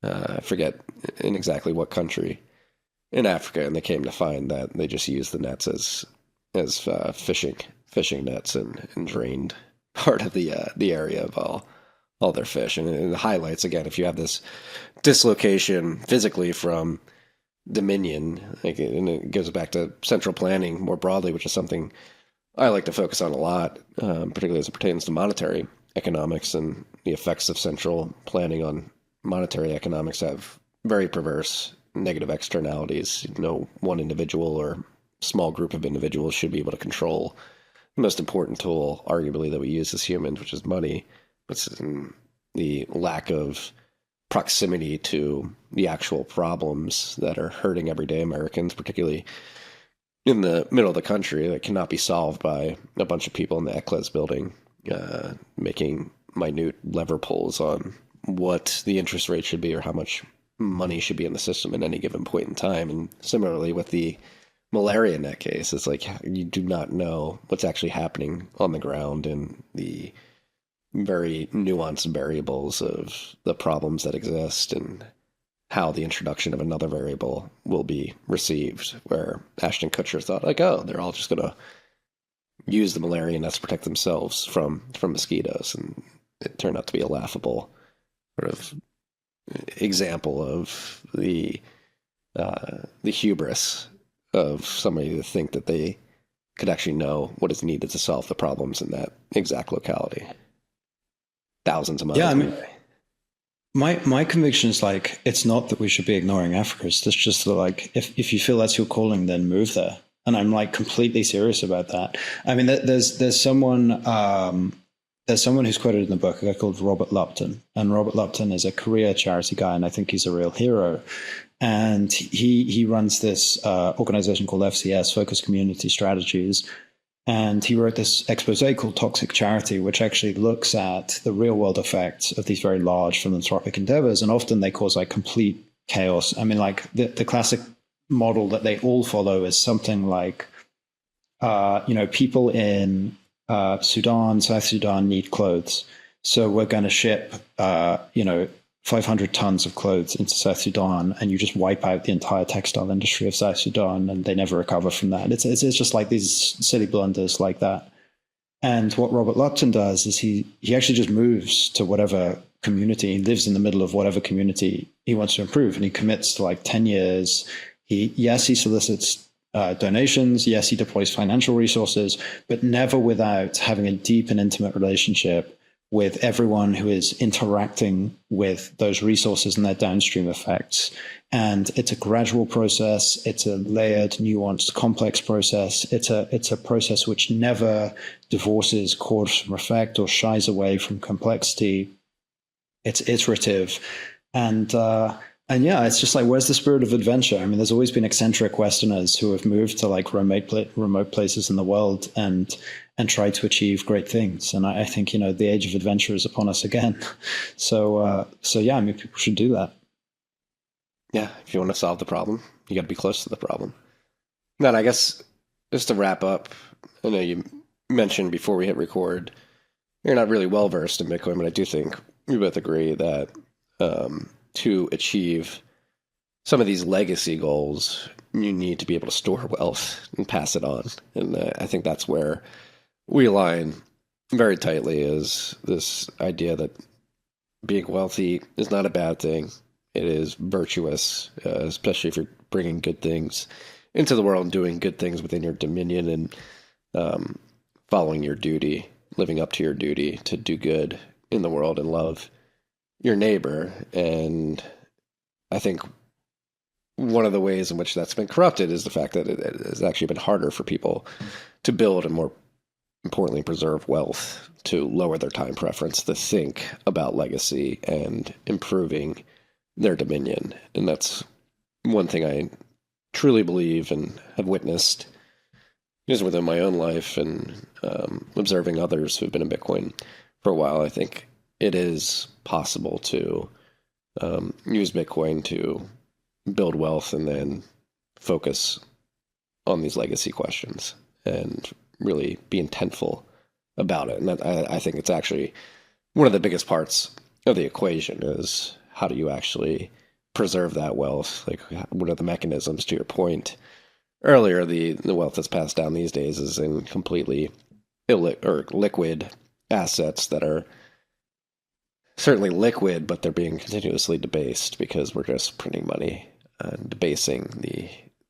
I forget in exactly what country in Africa, and they came to find that they just used the nets as fishing nets and drained part of the area of all their fish. And it highlights, again, if you have this dislocation physically from dominion, and it goes back to central planning more broadly, which is something I like to focus on a lot, particularly as it pertains to monetary economics, and the effects of central planning on monetary economics have very perverse negative externalities. No one individual or small group of individuals should be able to control the most important tool, arguably, that we use as humans, which is money. But the lack of proximity to the actual problems that are hurting everyday Americans, particularly in the middle of the country, that cannot be solved by a bunch of people in the ECLES building making minute lever pulls on what the interest rate should be or how much money should be in the system at any given point in time. And similarly with the malaria net case, it's like you do not know what's actually happening on the ground and the very nuanced variables of the problems that exist and how the introduction of another variable will be received, where Ashton Kutcher thought, like, oh, they're all just going to use the malaria nets to protect themselves from mosquitoes. And it turned out to be a laughable sort of example of the hubris of somebody to think that they could actually know what is needed to solve the problems in that exact locality. Thousands of miles away. My conviction is like, it's not that we should be ignoring Africa. It's just that, like, if you feel that's your calling, then move there. And I'm like completely serious about that. I mean, there's someone who's quoted in the book, a guy called Robert Lupton, and Robert Lupton is a career charity guy, and I think he's a real hero. And he runs this organization called FCS, Focused Community Strategies. And he wrote this expose called Toxic Charity, which actually looks at the real world effects of these very large philanthropic endeavors. And often they cause like complete chaos. I mean, like the classic model that they all follow is something like, people in Sudan, South Sudan need clothes. So we're going to ship, 500 tons of clothes into South Sudan, and you just wipe out the entire textile industry of South Sudan, and they never recover from that. It's just like these silly blunders like that. And what Robert Lupton does is he actually just moves to whatever community. He lives in the middle of whatever community he wants to improve, and he commits to like 10 years. He solicits donations. Yes, he deploys financial resources, but never without having a deep and intimate relationship with everyone who is interacting with those resources and their downstream effects. And it's a gradual process. It's a layered, nuanced, complex process. It's a process which never divorces cause from effect or shies away from complexity. It's iterative. And yeah, it's just like, where's the spirit of adventure? I mean, there's always been eccentric Westerners who have moved to like remote places in the world and tried to achieve great things. And I think, the age of adventure is upon us again. So yeah, I mean, people should do that. Yeah, if you want to solve the problem, you got to be close to the problem. Then I guess just to wrap up, I know you mentioned before we hit record, you're not really well versed in Bitcoin, but I do think we both agree that to achieve some of these legacy goals, you need to be able to store wealth and pass it on. And I think that's where we align very tightly, is this idea that being wealthy is not a bad thing. It is virtuous, especially if you're bringing good things into the world and doing good things within your dominion and following your duty, living up to your duty to do good in the world and love your neighbor. And I think one of the ways in which that's been corrupted is the fact that it has actually been harder for people to build and, more importantly, preserve wealth, to lower their time preference, to think about legacy and improving their dominion. And that's one thing I truly believe and have witnessed just within my own life and observing others who've been in Bitcoin for a while. I think it is possible to use Bitcoin to build wealth and then focus on these legacy questions and really be intentful about it. And that, I think it's actually one of the biggest parts of the equation, is how do you actually preserve that wealth? Like, what are the mechanisms? To your point earlier, the wealth that's passed down these days is in completely liquid assets that are certainly liquid, but they're being continuously debased because we're just printing money and debasing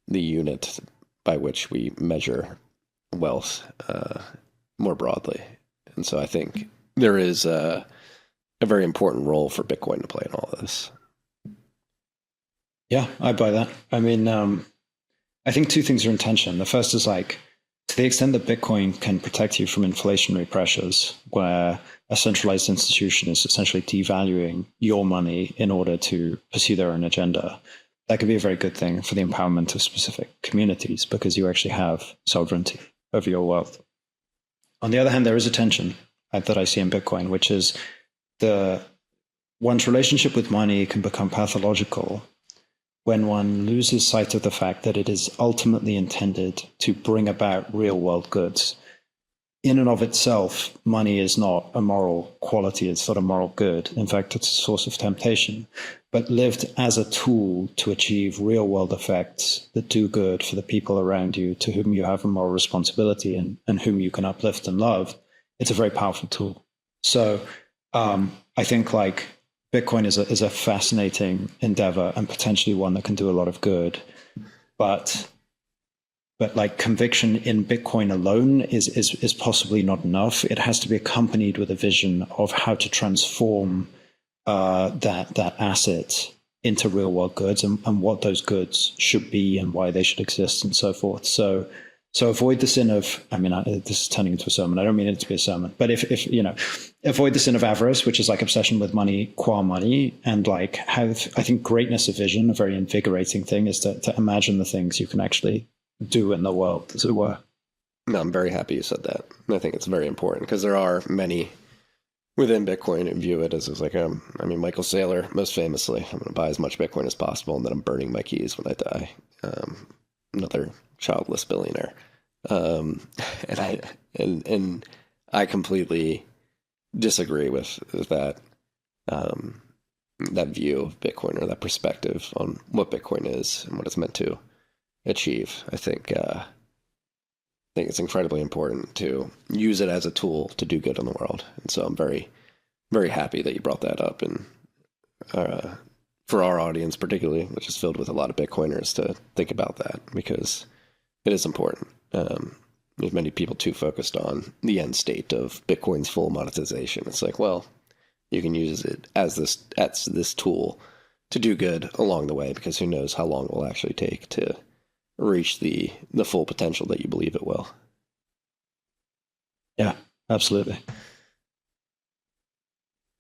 the unit by which we measure wealth more broadly. And so I think there is a very important role for Bitcoin to play in all of this. Yeah, I buy that. I mean, I think two things are in tension. The first is like, to the extent that Bitcoin can protect you from inflationary pressures, where a centralized institution is essentially devaluing your money in order to pursue their own agenda, that could be a very good thing for the empowerment of specific communities, because you actually have sovereignty over your wealth. On the other hand, there is a tension that I see in Bitcoin, which is one's relationship with money can become pathological when one loses sight of the fact that it is ultimately intended to bring about real world goods. In and of itself, money is not a moral quality. It's not a moral good. In fact, it's a source of temptation, but lived as a tool to achieve real world effects that do good for the people around you, to whom you have a moral responsibility and whom you can uplift and love. It's a very powerful tool. So I think like Bitcoin is a fascinating endeavor and potentially one that can do a lot of good, but like conviction in Bitcoin alone is possibly not enough. It has to be accompanied with a vision of how to transform that asset into real world goods and what those goods should be and why they should exist and so forth. So avoid the sin of, I mean, this is turning into a sermon. I don't mean it to be a sermon, but if avoid the sin of avarice, which is like obsession with money qua money, and like have, I think, greatness of vision, a very invigorating thing, is to imagine the things you can actually do in the world, as it were. No, I'm very happy you said that. I think it's very important, because there are many within Bitcoin who view it as like, Michael Saylor, most famously, I'm going to buy as much Bitcoin as possible, and then I'm burning my keys when I die. Another childless billionaire. And I completely disagree with that that view of Bitcoin, or that perspective on what Bitcoin is and what it's meant to achieve. I think it's incredibly important to use it as a tool to do good in the world. And so I'm very, very happy that you brought that up, and for our audience particularly, which is filled with a lot of Bitcoiners, to think about that, because it is important. There's many people too focused on the end state of Bitcoin's full monetization. It's like, well, you can use it as this tool to do good along the way, because who knows how long it will actually take to reach the full potential that you believe it will. Yeah, absolutely.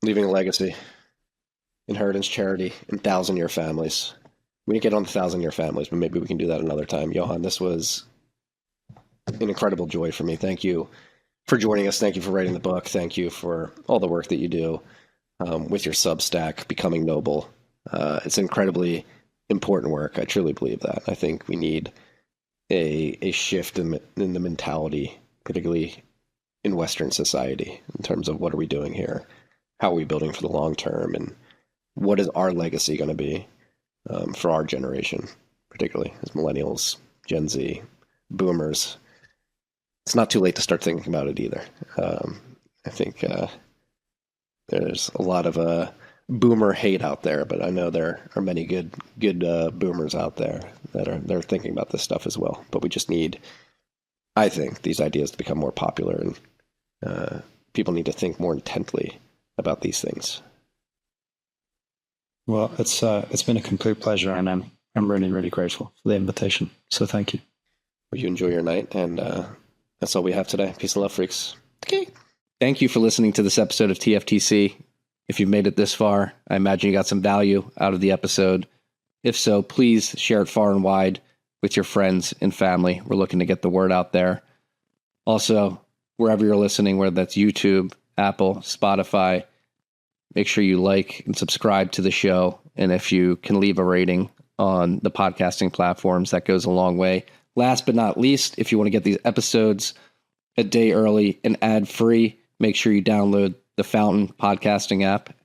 Leaving a legacy, inheritance, charity, and 1,000-year families. We didn't get on the 1,000-year families, but maybe we can do that another time. Johann, this was an incredible joy for me. Thank you for joining us. Thank you for writing the book. Thank you for all the work that you do with your Substack, Becoming Noble. It's incredibly important work. I truly believe that. I think we need a shift in the mentality, particularly in Western society, in terms of what are we doing here? How are we building for the long term? And what is our legacy going to be for our generation, particularly as millennials, Gen Z, boomers? It's not too late to start thinking about it either. I think there's a lot of boomer hate out there, but I know there are many good boomers out there that are thinking about this stuff as well. But we just need, I think, these ideas to become more popular, and people need to think more intently about these things. Well, it's been a complete pleasure, and I'm really, really grateful for the invitation. So thank you. Well, you enjoy your night, and that's all we have today. Peace and love, freaks. Okay. Thank you for listening to this episode of TFTC. If you've made it this far, I imagine you got some value out of the episode. If so, please share it far and wide with your friends and family. We're looking to get the word out there. Also, wherever you're listening, whether that's YouTube, Apple, Spotify, make sure you like and subscribe to the show. And if you can leave a rating on the podcasting platforms, that goes a long way. Last but not least, if you want to get these episodes a day early and ad-free, make sure you download the Fountain podcasting app. You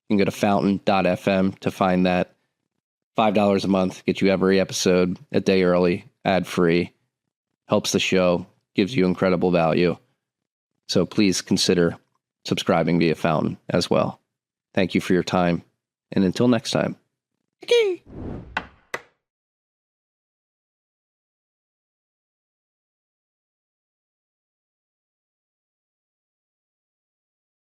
can go to fountain.fm to find that. $5 a month gets you every episode a day early, ad-free. Helps the show, gives you incredible value. So please consider subscribing via Fountain as well. Thank you for your time, and until next time. Okay.